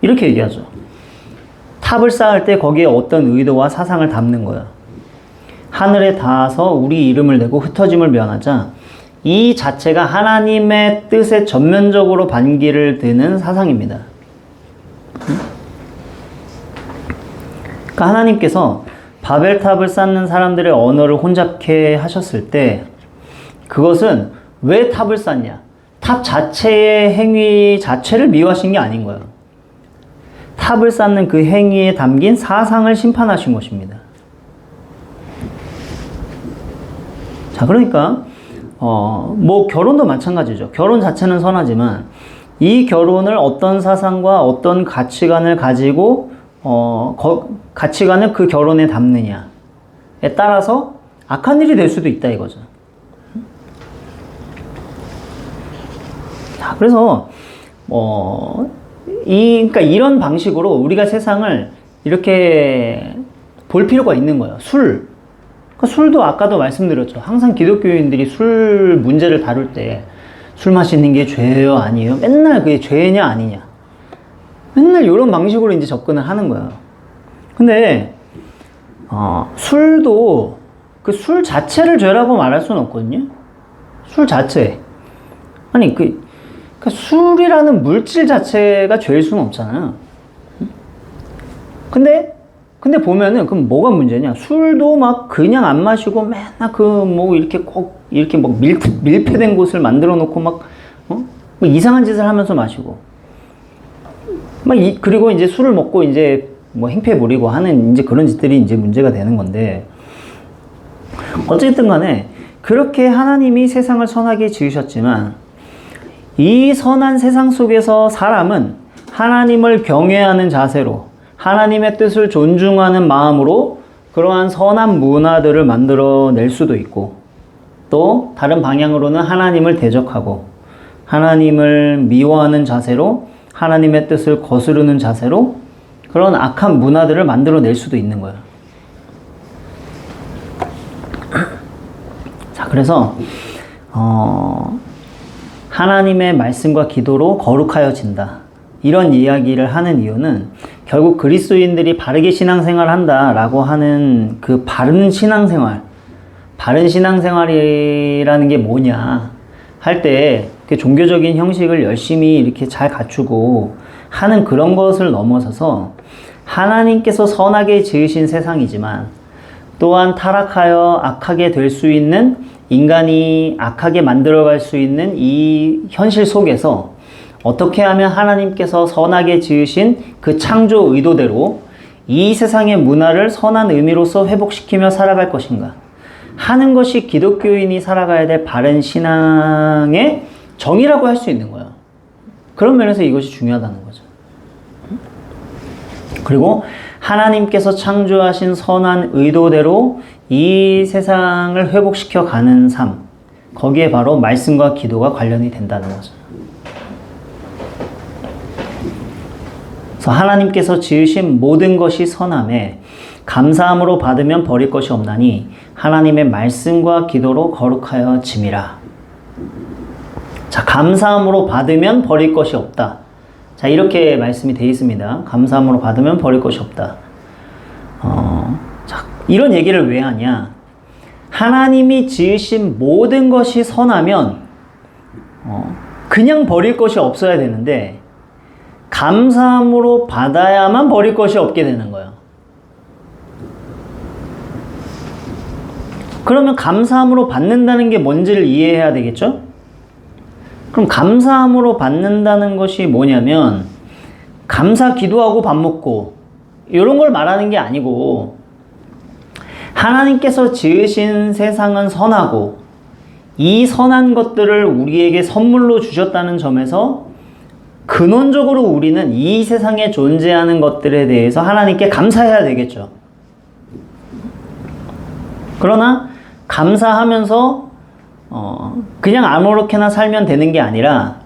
이렇게 얘기하죠. 탑을 쌓을 때 거기에 어떤 의도와 사상을 담는 거야. 하늘에 닿아서 우리 이름을 내고 흩어짐을 면하자, 이 자체가 하나님의 뜻에 전면적으로 반기를 드는 사상입니다. 그러니까 하나님께서 바벨탑을 쌓는 사람들의 언어를 혼잡케 하셨을 때, 그것은 왜 탑을 쌓냐? 탑 자체의 행위 자체를 미워하신 게 아닌 거예요. 탑을 쌓는 그 행위에 담긴 사상을 심판하신 것입니다. 자, 그러니까 뭐 결혼도 마찬가지죠. 결혼 자체는 선하지만 이 결혼을 어떤 사상과 어떤 가치관을 가지고 가치관을 그 결혼에 담느냐에 따라서 악한 일이 될 수도 있다 이거죠. 자, 그래서 그러니까 이런 방식으로 우리가 세상을 이렇게 볼 필요가 있는 거예요. 그러니까 술도 아까도 말씀드렸죠. 항상 기독교인들이 술 문제를 다룰 때 술 마시는 게 죄예요, 아니에요? 맨날 그게 죄냐 아니냐. 맨날 이런 방식으로 이제 접근을 하는 거예요. 근데 술도 그 술 자체를 죄라고 말할 수는 없거든요. 술 자체. 아니 그러니까 술이라는 물질 자체가 죄일 수는 없잖아요. 근데 보면은 그럼 뭐가 문제냐? 술도 막 그냥 안 마시고 맨날 뭐 이렇게 꼭 이렇게 막 밀폐된 곳을 만들어 놓고 막 이상한 짓을 하면서 마시고, 그리고 이제 술을 먹고 이제 뭐 행패 부리고 하는 이제 그런 짓들이 이제 문제가 되는 건데, 어쨌든 간에 그렇게 하나님이 세상을 선하게 지으셨지만 이 선한 세상 속에서 사람은 하나님을 경외하는 자세로, 하나님의 뜻을 존중하는 마음으로 그러한 선한 문화들을 만들어낼 수도 있고, 또 다른 방향으로는 하나님을 대적하고 하나님을 미워하는 자세로, 하나님의 뜻을 거스르는 자세로 그런 악한 문화들을 만들어낼 수도 있는 거예요. 자, 그래서 하나님의 말씀과 기도로 거룩하여진다, 이런 이야기를 하는 이유는 결국 그리스도인들이 바르게 신앙생활을 한다라고 하는 그 바른 신앙생활이라는 게 뭐냐 할 때, 그 종교적인 형식을 열심히 이렇게 잘 갖추고 하는 그런 것을 넘어서서 하나님께서 선하게 지으신 세상이지만 또한 타락하여 악하게 될 수 있는, 인간이 악하게 만들어갈 수 있는 이 현실 속에서 어떻게 하면 하나님께서 선하게 지으신 그 창조 의도대로 이 세상의 문화를 선한 의미로서 회복시키며 살아갈 것인가 하는 것이 기독교인이 살아가야 될 바른 신앙의 정의라고 할 수 있는 거예요. 그런 면에서 이것이 중요하다는 거죠. 그리고 하나님께서 창조하신 선한 의도대로 이 세상을 회복시켜 가는 삶, 거기에 바로 말씀과 기도가 관련이 된다는 거죠. 그래서 하나님께서 지으신 모든 것이 선함에 감사함으로 받으면 버릴 것이 없나니 하나님의 말씀과 기도로 거룩하여 짐이라. 자, 감사함으로 받으면 버릴 것이 없다. 자, 이렇게 말씀이 되어 있습니다. 감사함으로 받으면 버릴 것이 없다. 자, 이런 얘기를 왜 하냐? 하나님이 지으신 모든 것이 선하면 그냥 버릴 것이 없어야 되는데 감사함으로 받아야만 버릴 것이 없게 되는 거예요. 그러면 감사함으로 받는다는 게 뭔지를 이해해야 되겠죠? 그럼 감사함으로 받는다는 것이 뭐냐면 감사 기도하고 밥 먹고 이런 걸 말하는 게 아니고 하나님께서 지으신 세상은 선하고 이 선한 것들을 우리에게 선물로 주셨다는 점에서 근원적으로 우리는 이 세상에 존재하는 것들에 대해서 하나님께 감사해야 되겠죠. 그러나 감사하면서 그냥 아무렇게나 살면 되는 게 아니라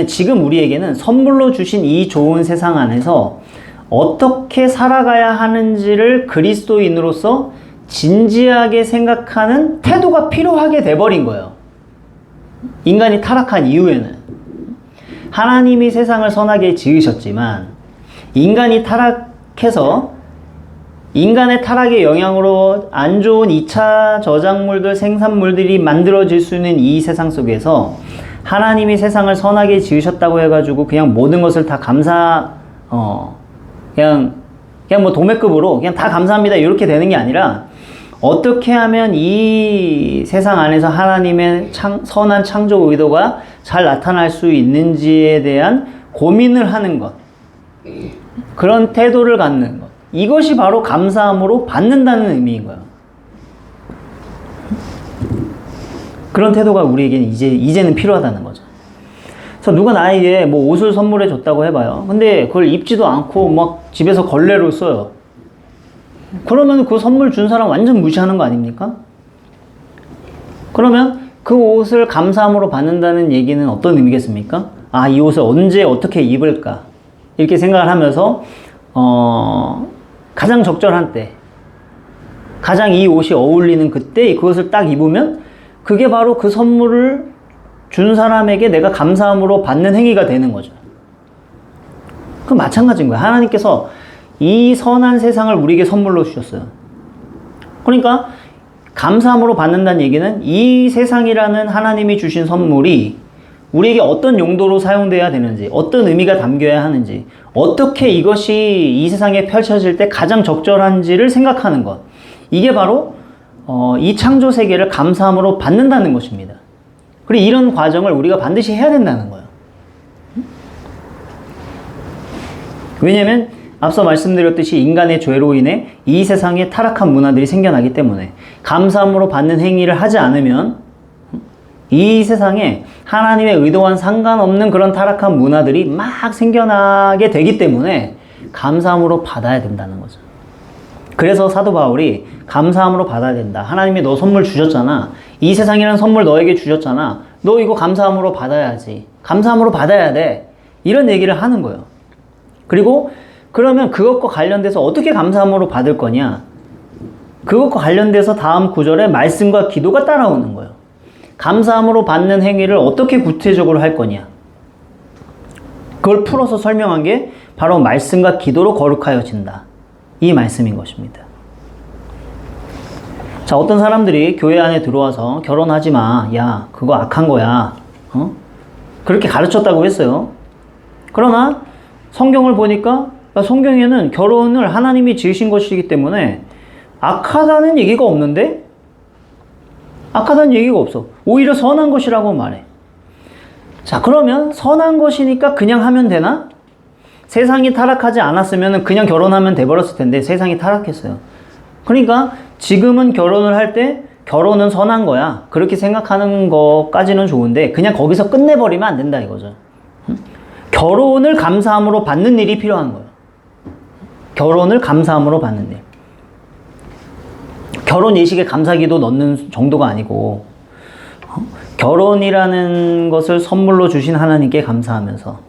지금 우리에게는 선물로 주신 이 좋은 세상 안에서 어떻게 살아가야 하는지를 그리스도인으로서 진지하게 생각하는 태도가 필요하게 돼버린 거예요. 인간이 타락한 이후에는 하나님이 세상을 선하게 지으셨지만 인간이 타락해서 인간의 타락의 영향으로 안 좋은 2차 저작물들, 생산물들이 만들어질 수 있는 이 세상 속에서 하나님이 세상을 선하게 지으셨다고 해가지고 그냥 모든 것을 다 그냥 뭐 도매급으로 그냥 다 감사합니다 이렇게 되는 게 아니라 어떻게 하면 이 세상 안에서 하나님의 선한 창조 의도가 잘 나타날 수 있는지에 대한 고민을 하는 것, 그런 태도를 갖는 것, 이것이 바로 감사함으로 받는다는 의미인 거예요. 그런 태도가 우리에게는 이제는 필요하다는 거죠. 그래서 누가 나에게 뭐 옷을 선물해 줬다고 해봐요. 근데 그걸 입지도 않고 막 집에서 걸레로 써요. 그러면 그 선물 준 사람 완전 무시하는 거 아닙니까? 그러면 그 옷을 감사함으로 받는다는 얘기는 어떤 의미겠습니까? 아, 이 옷을 언제 어떻게 입을까? 이렇게 생각을 하면서 가장 적절한 때, 가장 이 옷이 어울리는 그때 그것을 딱 입으면 그게 바로 그 선물을 준 사람에게 내가 감사함으로 받는 행위가 되는 거죠. 그 마찬가지인 거예요. 하나님께서 이 선한 세상을 우리에게 선물로 주셨어요. 그러니까 감사함으로 받는다는 얘기는 이 세상이라는 하나님이 주신 선물이 우리에게 어떤 용도로 사용돼야 되는지, 어떤 의미가 담겨야 하는지, 어떻게 이것이 이 세상에 펼쳐질 때 가장 적절한지를 생각하는 것. 이게 바로 이 창조 세계를 감사함으로 받는다는 것입니다. 그리고 이런 과정을 우리가 반드시 해야 된다는 거예요. 왜냐하면 앞서 말씀드렸듯이 인간의 죄로 인해 이 세상에 타락한 문화들이 생겨나기 때문에 감사함으로 받는 행위를 하지 않으면 이 세상에 하나님의 의도와는 상관없는 그런 타락한 문화들이 막 생겨나게 되기 때문에 감사함으로 받아야 된다는 거죠. 그래서 사도 바울이 감사함으로 받아야 된다. 하나님이 너 선물 주셨잖아. 이 세상이라는 선물 너에게 주셨잖아. 너 이거 감사함으로 받아야지. 감사함으로 받아야 돼. 이런 얘기를 하는 거예요. 그리고 그러면 그것과 관련돼서 어떻게 감사함으로 받을 거냐? 그것과 관련돼서 다음 구절에 말씀과 기도가 따라오는 거예요. 감사함으로 받는 행위를 어떻게 구체적으로 할 거냐? 그걸 풀어서 설명한 게 바로 말씀과 기도로 거룩하여진다. 이 말씀인 것입니다. 자, 어떤 사람들이 교회 안에 들어와서 결혼하지 마. 야, 그거 악한 거야. 그렇게 가르쳤다고 했어요. 그러나 성경을 보니까 성경에는 결혼을 하나님이 지으신 것이기 때문에 악하다는 얘기가 없는데? 악하다는 얘기가 없어. 오히려 선한 것이라고 말해. 자, 그러면 선한 것이니까 그냥 하면 되나? 세상이 타락하지 않았으면 그냥 결혼하면 돼버렸을 텐데 세상이 타락했어요. 그러니까 지금은 결혼을 할 때 결혼은 선한 거야. 그렇게 생각하는 것까지는 좋은데 그냥 거기서 끝내버리면 안 된다 이거죠. 결혼을 감사함으로 받는 일이 필요한 거예요. 결혼을 감사함으로 받는 일. 결혼 예식에 감사기도 넣는 정도가 아니고 결혼이라는 것을 선물로 주신 하나님께 감사하면서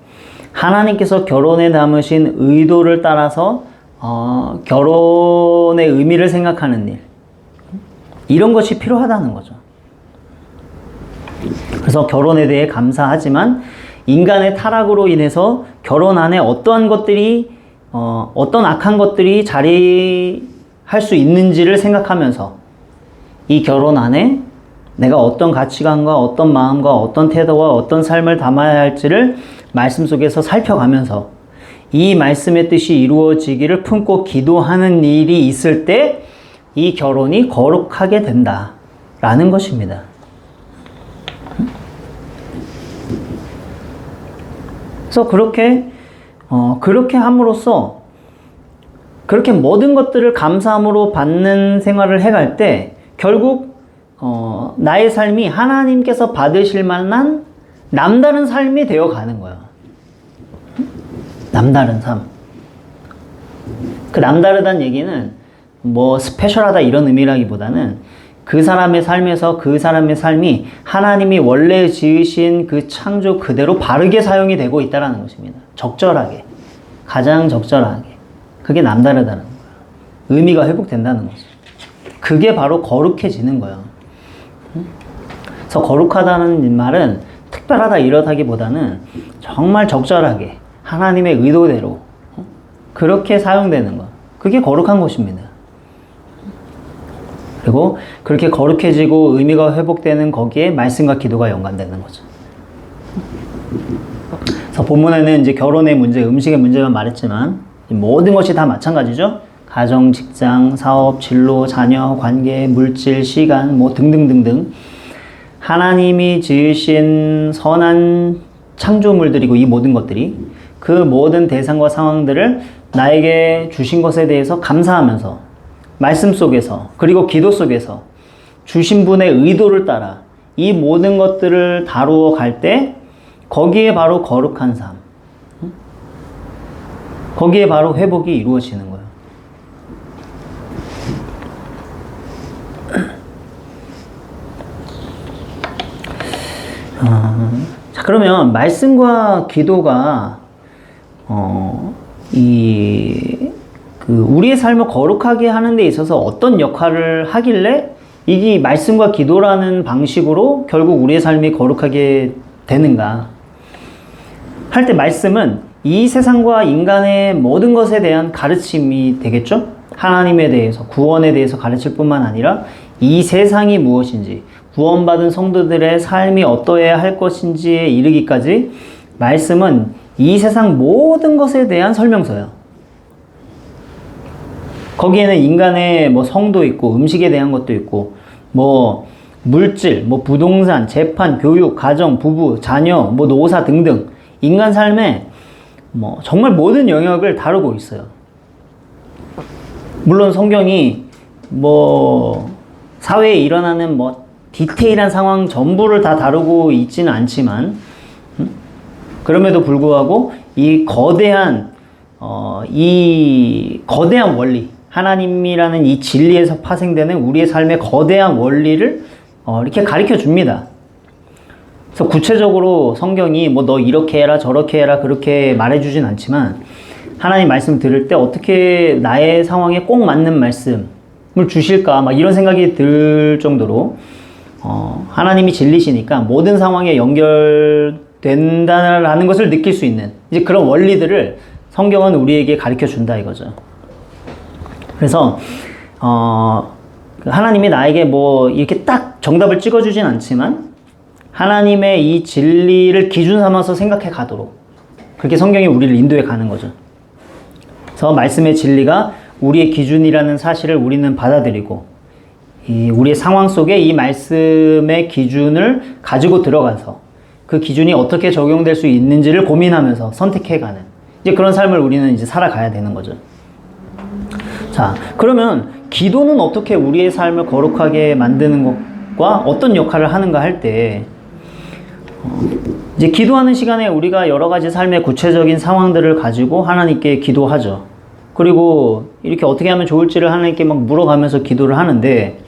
하나님께서 결혼에 담으신 의도를 따라서 결혼의 의미를 생각하는 일, 이런 것이 필요하다는 거죠. 그래서 결혼에 대해 감사하지만 인간의 타락으로 인해서 결혼 안에 어떠한 것들이 어떤 악한 것들이 자리할 수 있는지를 생각하면서 이 결혼 안에 내가 어떤 가치관과 어떤 마음과 어떤 태도와 어떤 삶을 담아야 할지를 말씀 속에서 살펴가면서 이 말씀의 뜻이 이루어지기를 품고 기도하는 일이 있을 때 이 결혼이 거룩하게 된다라는 것입니다. 그래서 그렇게 함으로써 그렇게 모든 것들을 감사함으로 받는 생활을 해갈 때 결국 나의 삶이 하나님께서 받으실 만한 남다른 삶이 되어 가는 거야. 남다른 삶. 그 남다르다는 얘기는 뭐 스페셜하다 이런 의미라기보다는 그 사람의 삶에서 그 사람의 삶이 하나님이 원래 지으신 그 창조 그대로 바르게 사용이 되고 있다는 것입니다. 적절하게. 가장 적절하게. 그게 남다르다는 거예요. 의미가 회복된다는 거죠. 그게 바로 거룩해지는 거예요. 그래서 거룩하다는 말은 특별하다 이렇다기보다는 정말 적절하게 하나님의 의도대로 그렇게 사용되는 것. 그게 거룩한 것입니다. 그리고 그렇게 거룩해지고 의미가 회복되는 거기에 말씀과 기도가 연관되는 거죠. 그래서 본문에는 이제 결혼의 문제, 음식의 문제만 말했지만 모든 것이 다 마찬가지죠. 가정, 직장, 사업, 진로, 자녀, 관계, 물질, 시간, 뭐 등등등등 하나님이 지으신 선한 창조물들이고 이 모든 것들이 그 모든 대상과 상황들을 나에게 주신 것에 대해서 감사하면서 말씀 속에서 그리고 기도 속에서 주신 분의 의도를 따라 이 모든 것들을 다루어 갈 때 거기에 바로 거룩한 삶, 거기에 바로 회복이 이루어지는 거예요. 자, 그러면 말씀과 기도가 우리의 삶을 거룩하게 하는 데 있어서 어떤 역할을 하길래 이게 말씀과 기도라는 방식으로 결국 우리의 삶이 거룩하게 되는가 할 때 말씀은 이 세상과 인간의 모든 것에 대한 가르침이 되겠죠? 하나님에 대해서, 구원에 대해서 가르칠 뿐만 아니라 이 세상이 무엇인지, 구원받은 성도들의 삶이 어떠해야 할 것인지에 이르기까지 말씀은 이 세상 모든 것에 대한 설명서예요. 거기에는 인간의 뭐 성도 있고 음식에 대한 것도 있고 뭐 물질, 뭐 부동산, 재판, 교육, 가정, 부부, 자녀, 뭐 노사 등등 인간 삶에 뭐 정말 모든 영역을 다루고 있어요. 물론 성경이 뭐 사회에 일어나는 뭐 디테일한 상황 전부를 다 다루고 있지는 않지만 그럼에도 불구하고 이 거대한 원리, 하나님이라는 이 진리에서 파생되는 우리의 삶의 거대한 원리를 이렇게 가르쳐 줍니다. 그래서 구체적으로 성경이 뭐 너 이렇게 해라 저렇게 해라 그렇게 말해주진 않지만 하나님 말씀 들을 때 어떻게 나의 상황에 꼭 맞는 말씀을 주실까 막 이런 생각이 들 정도로 하나님이 진리시니까 모든 상황에 연결된다라는 것을 느낄 수 있는 이제 그런 원리들을 성경은 우리에게 가르쳐 준다 이거죠. 그래서 하나님이 나에게 뭐 이렇게 딱 정답을 찍어주진 않지만 하나님의 이 진리를 기준 삼아서 생각해 가도록 그렇게 성경이 우리를 인도해 가는 거죠. 그래서 말씀의 진리가 우리의 기준이라는 사실을 우리는 받아들이고 우리의 상황 속에 이 말씀의 기준을 가지고 들어가서 그 기준이 어떻게 적용될 수 있는지를 고민하면서 선택해 가는 이제 그런 삶을 우리는 이제 살아가야 되는 거죠. 자, 그러면 기도는 어떻게 우리의 삶을 거룩하게 만드는 것과 어떤 역할을 하는가 할 때, 이제 기도하는 시간에 우리가 여러 가지 삶의 구체적인 상황들을 가지고 하나님께 기도하죠. 그리고 이렇게 어떻게 하면 좋을지를 하나님께 막 물어가면서 기도를 하는데,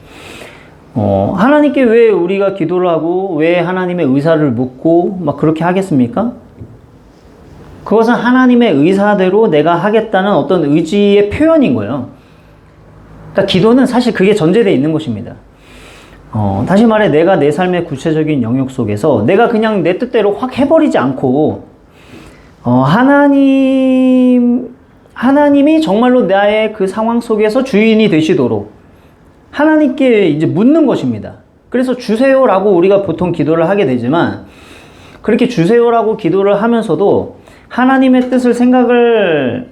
하나님께 왜 우리가 기도를 하고 왜 하나님의 의사를 묻고 막 그렇게 하겠습니까? 그것은 하나님의 의사대로 내가 하겠다는 어떤 의지의 표현인 거예요. 그러니까 기도는 사실 그게 전제되어 있는 것입니다. 다시 말해 내가 내 삶의 구체적인 영역 속에서 내가 그냥 내 뜻대로 확 해버리지 않고 하나님이 정말로 나의 그 상황 속에서 주인이 되시도록 하나님께 이제 묻는 것입니다. 그래서 주세요라고 우리가 보통 기도를 하게 되지만, 그렇게 주세요라고 기도를 하면서도 하나님의 뜻을 생각을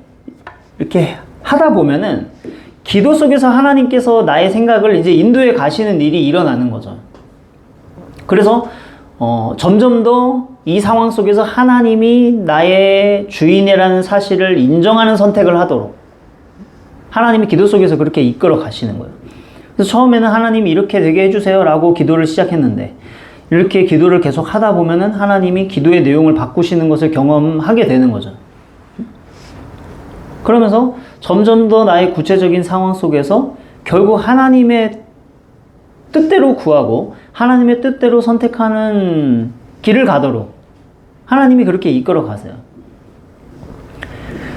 이렇게 하다 보면은 기도 속에서 하나님께서 나의 생각을 이제 인도해 가시는 일이 일어나는 거죠. 그래서 점점 더 이 상황 속에서 하나님이 나의 주인이라는 사실을 인정하는 선택을 하도록 하나님이 기도 속에서 그렇게 이끌어 가시는 거예요. 그래서 처음에는 하나님이 이렇게 되게 해주세요 라고 기도를 시작했는데, 이렇게 기도를 계속 하다 보면은 하나님이 기도의 내용을 바꾸시는 것을 경험하게 되는 거죠. 그러면서 점점 더 나의 구체적인 상황 속에서 결국 하나님의 뜻대로 구하고 하나님의 뜻대로 선택하는 길을 가도록 하나님이 그렇게 이끌어 가세요.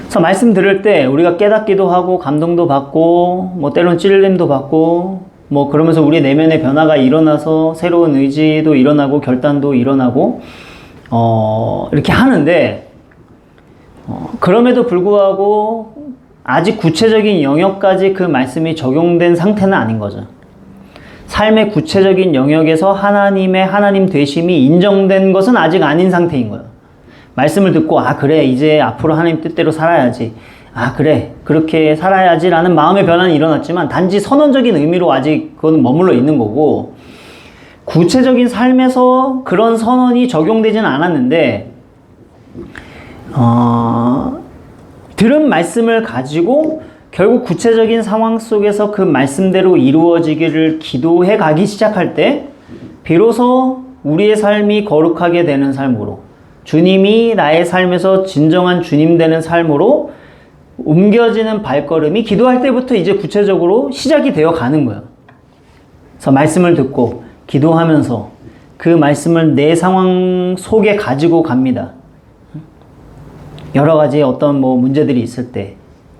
그래서 말씀 들을 때 우리가 깨닫기도 하고 감동도 받고 뭐 때론 찔림도 받고 뭐 그러면서 우리 내면의 변화가 일어나서 새로운 의지도 일어나고 결단도 일어나고 이렇게 하는데, 그럼에도 불구하고 아직 구체적인 영역까지 그 말씀이 적용된 상태는 아닌 거죠. 삶의 구체적인 영역에서 하나님의 하나님 되심이 인정된 것은 아직 아닌 상태인 거예요. 말씀을 듣고 그래 이제 앞으로 하나님 뜻대로 살아야지, 그래 그렇게 살아야지 라는 마음의 변화는 일어났지만 단지 선언적인 의미로 아직 그건 머물러 있는 거고, 구체적인 삶에서 그런 선언이 적용되지는 않았는데 들은 말씀을 가지고 결국 구체적인 상황 속에서 그 말씀대로 이루어지기를 기도해 가기 시작할 때 비로소 우리의 삶이 거룩하게 되는 삶으로, 주님이 나의 삶에서 진정한 주님 되는 삶으로 옮겨지는 발걸음이 기도할 때부터 이제 구체적으로 시작이 되어 가는 거예요. 그래서 말씀을 듣고 기도하면서 그 말씀을 내 상황 속에 가지고 갑니다. 여러 가지 어떤 문제들이 있을 때,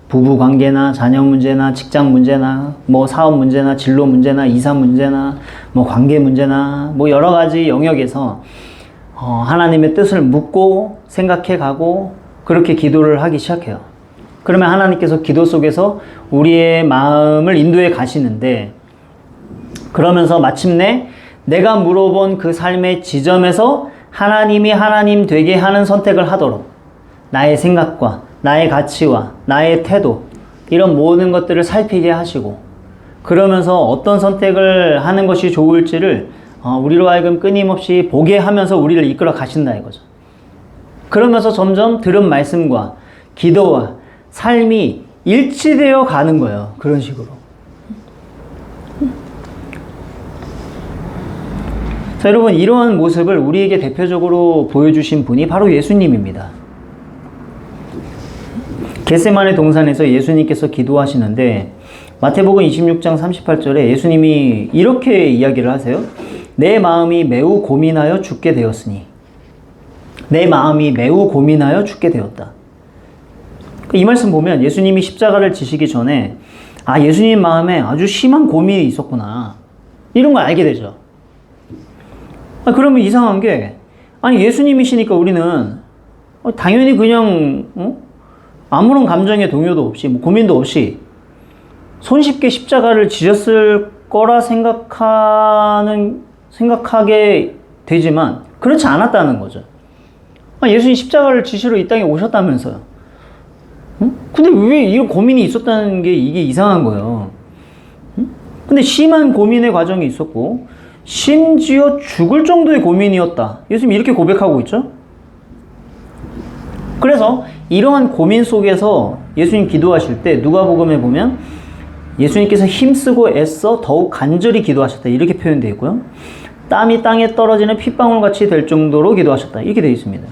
부부 관계나 자녀 문제나 직장 문제나 사업 문제나 진로 문제나 이사 문제나 관계 문제나 여러 가지 영역에서 하나님의 뜻을 묻고 생각해 가고 그렇게 기도를 하기 시작해요. 그러면 하나님께서 기도 속에서 우리의 마음을 인도해 가시는데, 그러면서 마침내 내가 물어본 그 삶의 지점에서 하나님이 하나님 되게 하는 선택을 하도록 나의 생각과 나의 가치와 나의 태도, 이런 모든 것들을 살피게 하시고, 그러면서 어떤 선택을 하는 것이 좋을지를 우리로 하여금 끊임없이 보게 하면서 우리를 이끌어 가신다 이거죠. 그러면서 점점 들은 말씀과 기도와 삶이 일치되어 가는 거예요. 그런 식으로. 자, 여러분, 이러한 모습을 우리에게 대표적으로 보여주신 분이 바로 예수님입니다. 겟세마네 동산에서 예수님께서 기도하시는데, 마태복음 26장 38절에 예수님이 이렇게 이야기를 하세요. 내 마음이 매우 고민하여 죽게 되었으니. 내 마음이 매우 고민하여 죽게 되었다. 이 말씀 보면 예수님이 십자가를 지시기 전에 예수님 마음에 아주 심한 고민이 있었구나, 이런 걸 알게 되죠. 그러면 이상한 게, 예수님이시니까 우리는 당연히 그냥 아무런 감정의 동요도 없이 고민도 없이 손쉽게 십자가를 지셨을 거라 생각하게 되지만 그렇지 않았다는 거죠. 예수님 십자가를 지시러 이 땅에 오셨다면서요. 근데 왜 이런 고민이 있었다는 게 이게 이상한 거예요. 근데 심한 고민의 과정이 있었고 심지어 죽을 정도의 고민이었다. 예수님이 이렇게 고백하고 있죠. 그래서 이러한 고민 속에서 예수님 기도하실 때 누가복음에 보면 예수님께서 힘쓰고 애써 더욱 간절히 기도하셨다 이렇게 표현되어 있고요. 땀이 땅에 떨어지는 핏방울같이 될 정도로 기도하셨다 이렇게 되어 있습니다.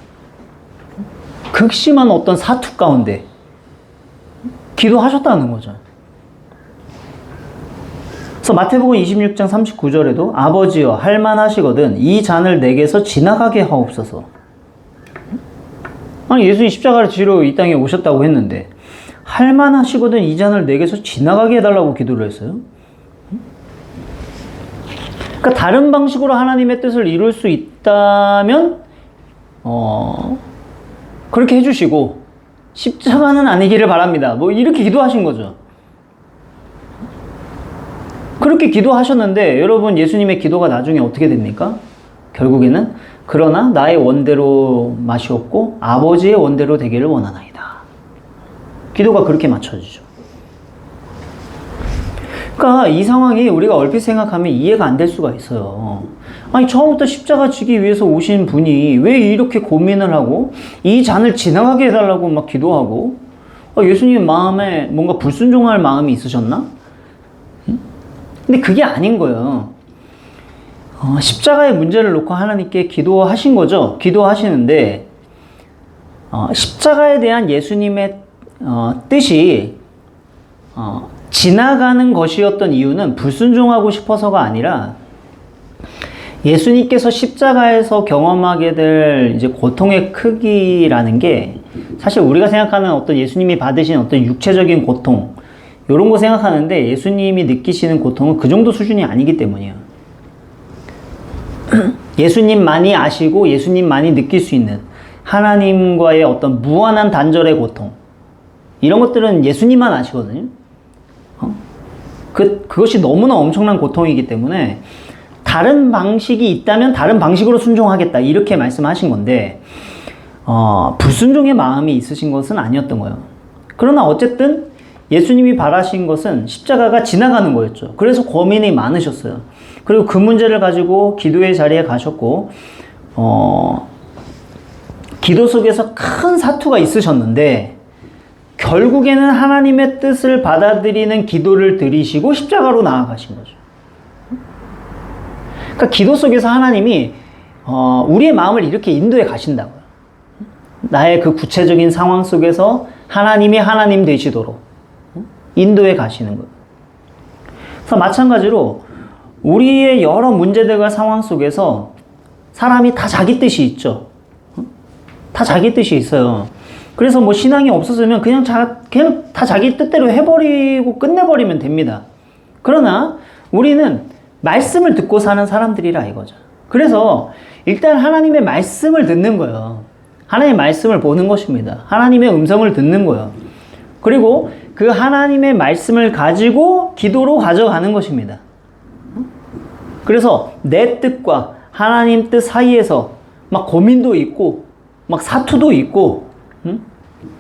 극심한 어떤 사투 가운데 기도하셨다는 거죠. 그래서 마태복음 26장 39절에도 아버지여 할만하시거든 이 잔을 내게서 지나가게 하옵소서. 아니 예수님 십자가를 지러 이 땅에 오셨다고 했는데 할만하시거든 이 잔을 내게서 지나가게 해달라고 기도를 했어요. 그러니까 다른 방식으로 하나님의 뜻을 이룰 수 있다면 그렇게 해주시고 십자가는 아니기를 바랍니다. 뭐 이렇게 기도하신 거죠. 그렇게 기도하셨는데 여러분 예수님의 기도가 나중에 어떻게 됩니까? 결국에는 그러나 나의 원대로 마시옵고 아버지의 원대로 되기를 원하나이다. 기도가 그렇게 맞춰지죠. 그러니까 이 상황이 우리가 얼핏 생각하면 이해가 안 될 수가 있어요. 아니 처음부터 십자가 지기 위해서 오신 분이 왜 이렇게 고민을 하고 이 잔을 지나가게 해달라고 막 기도하고 예수님 마음에 뭔가 불순종할 마음이 있으셨나? 근데 그게 아닌 거예요. 십자가의 문제를 놓고 하나님께 기도하신 거죠. 기도하시는데 십자가에 대한 예수님의 뜻이 지나가는 것이었던 이유는 불순종하고 싶어서가 아니라 예수님께서 십자가에서 경험하게 될 이제 고통의 크기라는 게 사실 우리가 생각하는 어떤 예수님이 받으신 어떤 육체적인 고통 이런 거 생각하는데 예수님이 느끼시는 고통은 그 정도 수준이 아니기 때문이에요. 예수님만이 아시고 예수님만이 느낄 수 있는 하나님과의 어떤 무한한 단절의 고통 이런 것들은 예수님만 아시거든요. 그것이 너무나 엄청난 고통이기 때문에 다른 방식이 있다면 다른 방식으로 순종하겠다 이렇게 말씀하신 건데 불순종의 마음이 있으신 것은 아니었던 거예요. 그러나 어쨌든 예수님이 바라신 것은 십자가가 지나가는 거였죠. 그래서 고민이 많으셨어요. 그리고 그 문제를 가지고 기도의 자리에 가셨고 기도 속에서 큰 사투가 있으셨는데 결국에는 하나님의 뜻을 받아들이는 기도를 드리시고 십자가로 나아가신 거죠. 그러니까 기도 속에서 하나님이 우리의 마음을 이렇게 인도해 가신다고요. 나의 그 구체적인 상황 속에서 하나님이 하나님 되시도록 인도해 가시는 거예요. 그래서 마찬가지로 우리의 여러 문제들과 상황 속에서 사람이 다 자기 뜻이 있죠. 다 자기 뜻이 있어요. 그래서 뭐 신앙이 없었으면 그냥 다 자기 뜻대로 해버리고 끝내버리면 됩니다. 그러나 우리는 말씀을 듣고 사는 사람들이라 이거죠. 그래서 일단 하나님의 말씀을 듣는 거예요. 하나님의 말씀을 보는 것입니다. 하나님의 음성을 듣는 거예요. 그리고 그 하나님의 말씀을 가지고 기도로 가져가는 것입니다. 그래서 내 뜻과 하나님 뜻 사이에서 막 고민도 있고 막 사투도 있고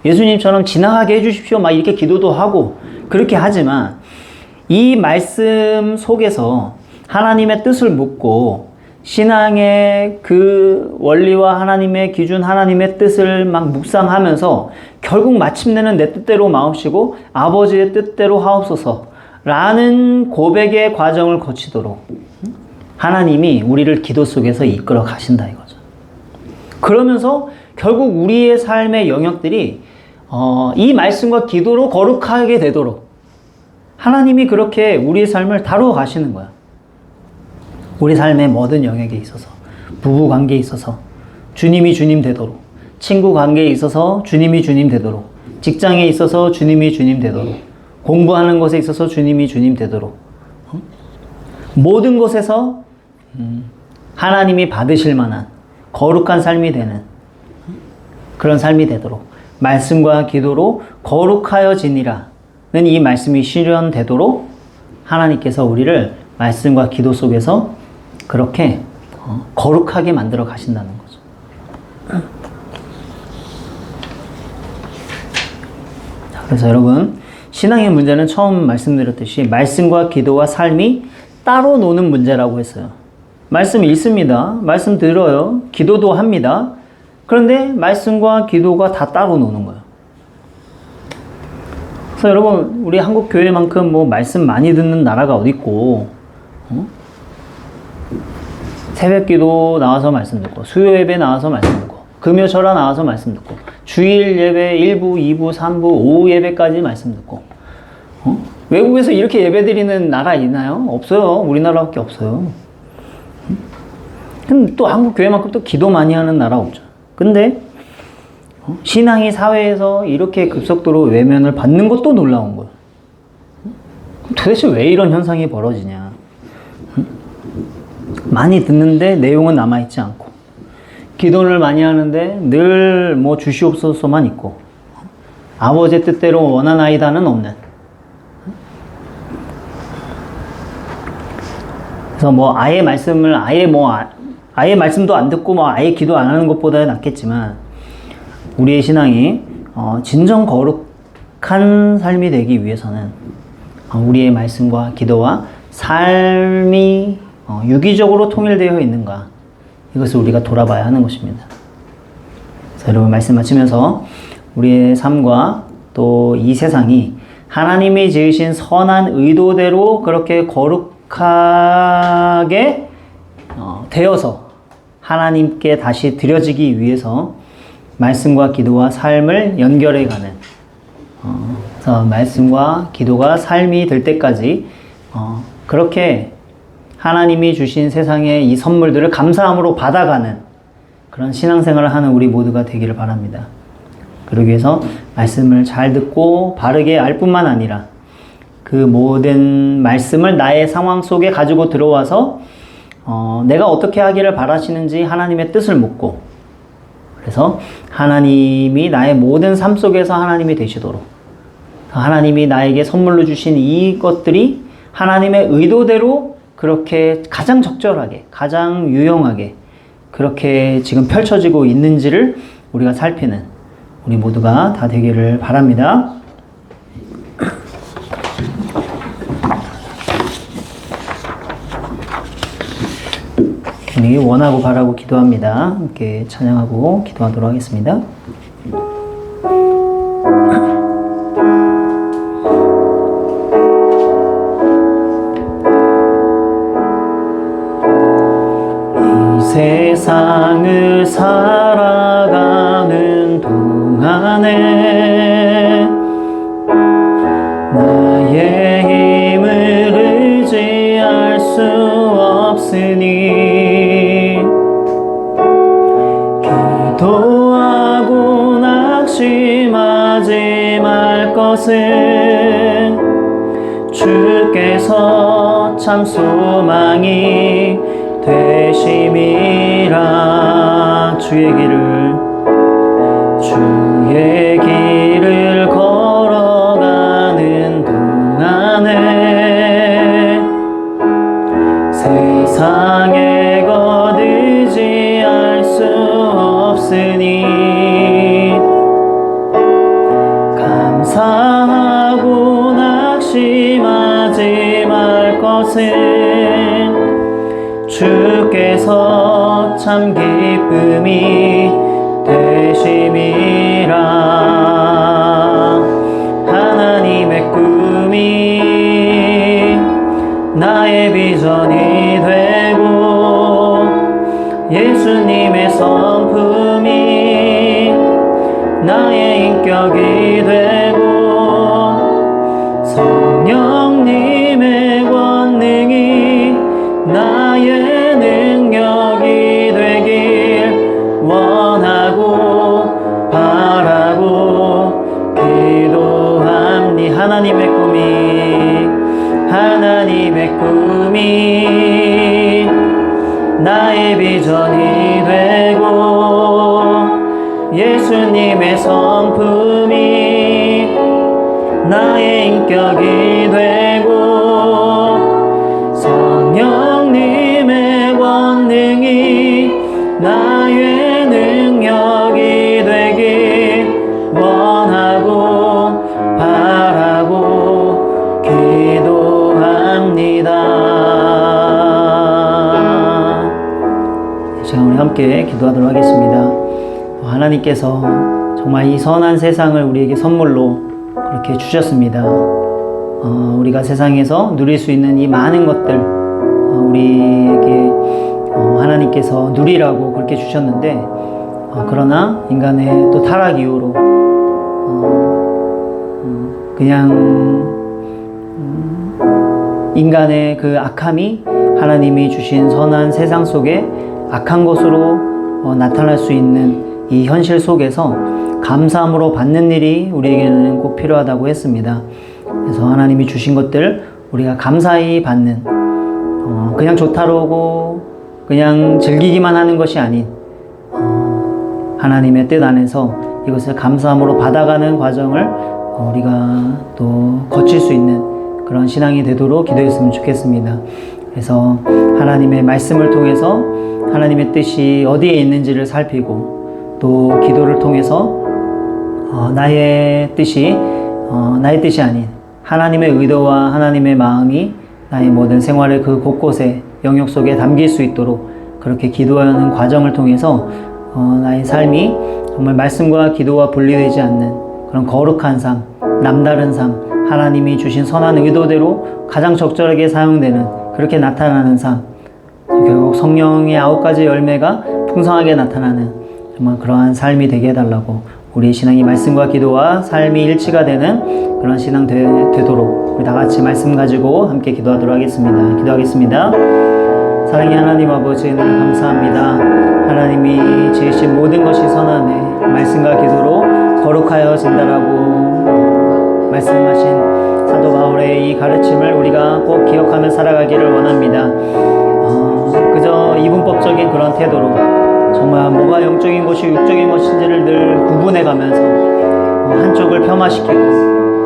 예수님처럼 지나가게 해주십시오 막 이렇게 기도도 하고 그렇게 하지만 이 말씀 속에서 하나님의 뜻을 묻고 신앙의 그 원리와 하나님의 기준 하나님의 뜻을 막 묵상하면서 결국 마침내는 내 뜻대로 마옵시고 아버지의 뜻대로 하옵소서 라는 고백의 과정을 거치도록 하나님이 우리를 기도 속에서 이끌어 가신다 이거죠. 그러면서 결국 우리의 삶의 영역들이 이 말씀과 기도로 거룩하게 되도록 하나님이 그렇게 우리의 삶을 다루어 가시는 거야. 우리 삶의 모든 영역에 있어서 부부 관계에 있어서 주님이 주님 되도록 친구 관계에 있어서 주님이 주님 되도록 직장에 있어서 주님이 주님 되도록 공부하는 것에 있어서 주님이 주님 되도록 모든 것에서 하나님이 받으실 만한 거룩한 삶이 되는 그런 삶이 되도록 말씀과 기도로 거룩하여지니라는 이 말씀이 실현되도록 하나님께서 우리를 말씀과 기도 속에서 그렇게 거룩하게 만들어 가신다는 거죠. 그래서 여러분 신앙의 문제는 처음 말씀드렸듯이 말씀과 기도와 삶이 따로 노는 문제라고 했어요. 말씀 읽습니다. 말씀 들어요. 기도도 합니다. 그런데 말씀과 기도가 다 따로 노는 거예요. 그래서 여러분, 우리 한국 교회만큼 뭐 말씀 많이 듣는 나라가 어디 있고, 새벽 기도 나와서 말씀 듣고, 수요 예배 나와서 말씀 듣고, 금요 절화 나와서 말씀 듣고, 주일 예배 1부, 2부, 3부, 오후 예배까지 말씀 듣고, 외국에서 이렇게 예배 드리는 나라 있나요? 없어요. 우리나라밖에 없어요. 근데 또 한국 교회만큼 또 기도 많이 하는 나라 없죠. 근데 신앙이 사회에서 이렇게 급속도로 외면을 받는 것도 놀라운 거예요. 도대체 왜 이런 현상이 벌어지냐. 많이 듣는데 내용은 남아있지 않고, 기도를 많이 하는데 늘 뭐 주시옵소서만 있고, 아버지의 뜻대로 원하나이다는 없는. 그래서 뭐 아예 말씀을 아예 말씀도 안 듣고 뭐 아예 기도 안 하는 것보다는 낫겠지만, 우리의 신앙이 진정 거룩한 삶이 되기 위해서는 우리의 말씀과 기도와 삶이 유기적으로 통일되어 있는가, 이것을 우리가 돌아봐야 하는 것입니다. 그래서 여러분, 말씀 마치면서 우리의 삶과 또 이 세상이 하나님이 지으신 선한 의도대로 그렇게 거룩하게 되어서 하나님께 다시 드려지기 위해서 말씀과 기도와 삶을 연결해가는, 그래서 말씀과 기도가 삶이 될 때까지 그렇게 하나님이 주신 세상의 이 선물들을 감사함으로 받아가는 그런 신앙생활을 하는 우리 모두가 되기를 바랍니다. 그러기 위해서 말씀을 잘 듣고 바르게 알 뿐만 아니라 그 모든 말씀을 나의 상황 속에 가지고 들어와서 내가 어떻게 하기를 바라시는지 하나님의 뜻을 묻고, 그래서 하나님이 나의 모든 삶 속에서 하나님이 되시도록, 하나님이 나에게 선물로 주신 이것들이 하나님의 의도대로 그렇게 가장 적절하게, 가장 유용하게 그렇게 지금 펼쳐지고 있는지를 우리가 살피는 우리 모두가 다 되기를 바랍니다. 우리 원하고 바라고 기도합니다. 함께 찬양하고 기도하도록 하겠습니다. 이 세상을 살아가는 동안에 나의 힘을 의지할 수 없으니 기도하고 낙심하지 말 것은 주께서 참 소망이 되심이라. 주의 길을 걸어가는 동안에 세상의 것 의지할 수 없으니 감사하고 낙심하지 말 것은 주께서 참 기쁨이 되심이라. 하나님의 꿈이 나의 비전이 되고 예수님의 성품이 나의 인격이 되고 성령님의 권능이 나의 능력이 되길 원하고 바라고 기도합니. 하나님의 꿈이 나의 비전이 되고 예수님의 성품이 나의 인격이 되고 성령님의 권능이 나의 능력이 되길 원하고 바라고 기도합니다. 이 시간 우리 함께 기도하도록 하겠습니다. 하나님께서 정말 이 선한 세상을 우리에게 선물로 그렇게 주셨습니다. 우리가 세상에서 누릴 수 있는 이 많은 것들 우리에게 하나님께서 누리라고 그렇게 주셨는데 그러나 인간의 또 타락 이후로 그냥 인간의 그 악함이 하나님이 주신 선한 세상 속에 악한 것으로 나타날 수 있는 이 현실 속에서 감사함으로 받는 일이 우리에게는 꼭 필요하다고 했습니다. 그래서 하나님이 주신 것들 우리가 감사히 받는 그냥 좋다고 그냥 즐기기만 하는 것이 아닌 하나님의 뜻 안에서 이것을 감사함으로 받아가는 과정을 우리가 또 거칠 수 있는 그런 신앙이 되도록 기도했으면 좋겠습니다. 그래서 하나님의 말씀을 통해서 하나님의 뜻이 어디에 있는지를 살피고 또 기도를 통해서 나의 뜻이 아닌 하나님의 의도와 하나님의 마음이 나의 모든 생활의 그 곳곳에 영역 속에 담길 수 있도록 그렇게 기도하는 과정을 통해서 나의 삶이 정말 말씀과 기도와 분리되지 않는 그런 거룩한 삶, 남다른 삶, 하나님이 주신 선한 의도대로 가장 적절하게 사용되는 그렇게 나타나는 삶, 결국 성령의 9가지 열매가 풍성하게 나타나는 정말 그러한 삶이 되게 해달라고 우리의 신앙이 말씀과 기도와 삶이 일치가 되는 그런 신앙 되도록 우리 다 같이 말씀 가지고 함께 기도하도록 하겠습니다. 기도하겠습니다. 사랑의 하나님 아버지 은혜를 감사합니다. 하나님이 지으신 모든 것이 선함에 말씀과 기도로 거룩하여 진다라고 말씀하신 사도 바울의 이 가르침을 우리가 꼭 기억하며 살아가기를 원합니다. 그저 이분법적인 그런 태도로 정말 뭐가 영적인 것이 육적인 것인지를 늘 구분해 가면서 한쪽을 폄하시키고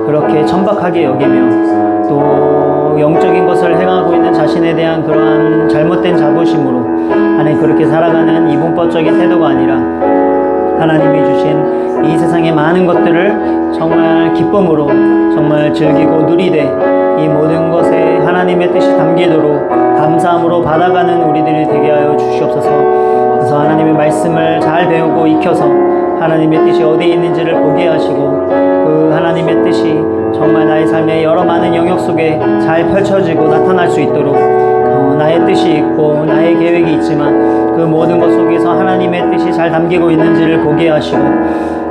그렇게 천박하게 여기며 또 영적인 것을 행하고 있는 자신에 대한 그러한 잘못된 자부심으로 하나님 그렇게 살아가는 이분법적인 태도가 아니라 하나님이 주신 이 세상의 많은 것들을 정말 기쁨으로 정말 즐기고 누리되 이 모든 것에 하나님의 뜻이 담기도록 감사함으로 받아가는 우리들이 되게 하여 주시옵소서. 그래서 하나님의 말씀을 잘 배우고 익혀서 하나님의 뜻이 어디에 있는지를 보게 하시고 그 하나님의 뜻이 정말 나의 삶의 여러 많은 영역 속에 잘 펼쳐지고 나타날 수 있도록 나의 뜻이 있고 나의 계획이 있지만 그 모든 것 속에서 하나님의 뜻이 잘 담기고 있는지를 보게 하시고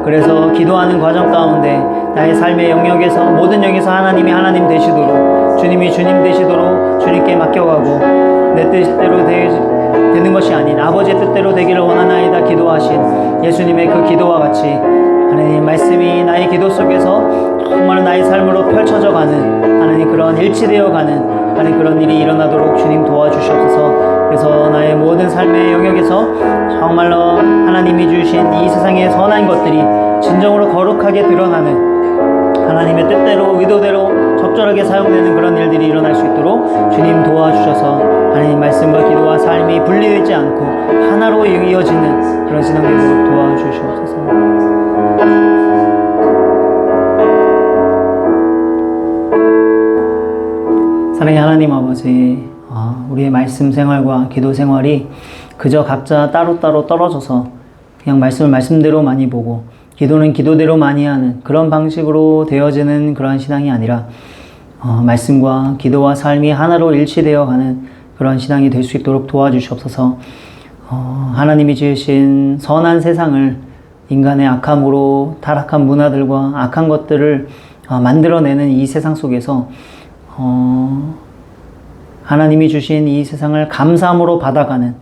그래서 기도하는 과정 가운데 나의 삶의 영역에서 모든 영역에서 하나님이 하나님 되시도록 주님이 주님 되시도록 주님께 맡겨가고 내 뜻대로 되는 것이 아닌 아버지의 뜻대로 되기를 원하나이다 기도하신 예수님의 그 기도와 같이 하나님 말씀이 나의 기도 속에서 정말 나의 삶으로 펼쳐져 가는 하나님 그런 일치되어 가는 하나님 그런 일이 일어나도록 주님 도와주시옵소서. 그래서 나의 모든 삶의 영역에서 정말로 하나님이 주신 이 세상의 선한 것들이 진정으로 거룩하게 드러나는 하나님의 뜻대로 의도대로 적절하게 사용되는 그런 일들이 일어날 수 있도록 주님 도와주셔서 하나님 말씀과 기도와 삶이 분리되지 않고 하나로 이어지는 그런 신앙 되도록 도와주시옵소서. 사랑의 하나님 아버지, 우리의 말씀 생활과 기도 생활이 그저 각자 따로따로 떨어져서 그냥 말씀을 말씀대로 많이 보고 기도는 기도대로 많이 하는 그런 방식으로 되어지는 그러한 신앙이 아니라 말씀과 기도와 삶이 하나로 일치되어 가는 그런 신앙이 될 수 있도록 도와주시옵소서. 하나님이 지으신 선한 세상을 인간의 악함으로 타락한 문화들과 악한 것들을 만들어내는 이 세상 속에서 하나님이 주신 이 세상을 감사함으로 받아가는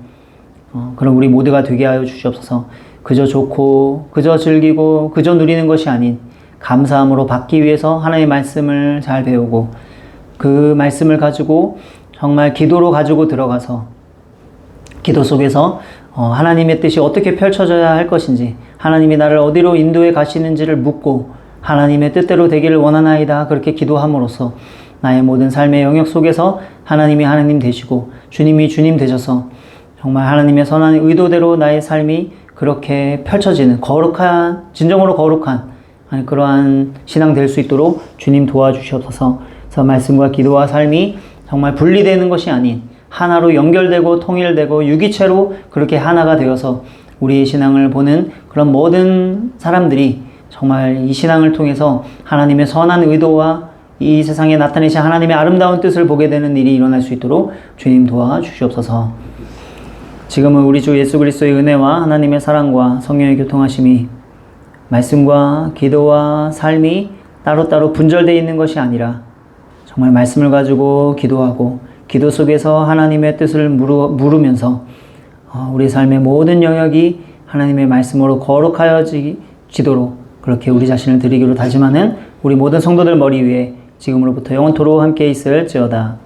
그런 우리 모두가 되게 하여 주시옵소서. 그저 좋고 그저 즐기고 그저 누리는 것이 아닌 감사함으로 받기 위해서 하나님의 말씀을 잘 배우고 그 말씀을 가지고 정말 기도로 가지고 들어가서 기도 속에서 하나님의 뜻이 어떻게 펼쳐져야 할 것인지 하나님이 나를 어디로 인도해 가시는지를 묻고 하나님의 뜻대로 되기를 원하나이다 그렇게 기도함으로써 나의 모든 삶의 영역 속에서 하나님이 하나님 되시고 주님이 주님 되셔서 정말 하나님의 선한 의도대로 나의 삶이 그렇게 펼쳐지는 거룩한 진정으로 거룩한 그러한 신앙 될 수 있도록 주님 도와주시옵소서. 그래서 말씀과 기도와 삶이 정말 분리되는 것이 아닌 하나로 연결되고 통일되고 유기체로 그렇게 하나가 되어서 우리의 신앙을 보는 그런 모든 사람들이 정말 이 신앙을 통해서 하나님의 선한 의도와 이 세상에 나타내신 하나님의 아름다운 뜻을 보게 되는 일이 일어날 수 있도록 주님 도와주시옵소서. 지금은 우리 주 예수 그리스도의 은혜와 하나님의 사랑과 성령의 교통하심이 말씀과 기도와 삶이 따로따로 분절되어 있는 것이 아니라 정말 말씀을 가지고 기도하고 기도 속에서 하나님의 뜻을 물으면서 우리 삶의 모든 영역이 하나님의 말씀으로 거룩하여지도록 그렇게 우리 자신을 드리기로 다짐하는 우리 모든 성도들 머리 위에 지금으로부터 영원토록 함께 있을지어다.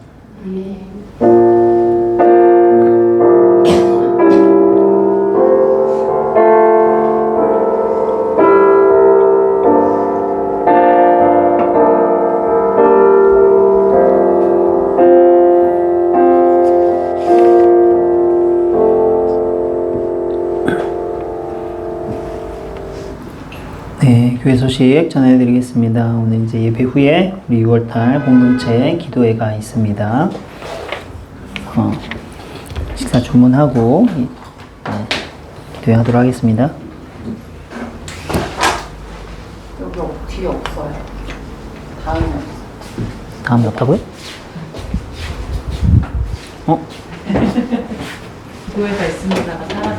네, 교회 소식 전해드리겠습니다. 오늘 이제 예배 후에 우리 6월달 공동체 기도회가 있습니다. 식사 주문하고 기도회 하도록 하겠습니다. 여기 뒤에 없어요. 다음에 없어요. 다음에 없다고요? 교회가 있습니다가 사라졌어요.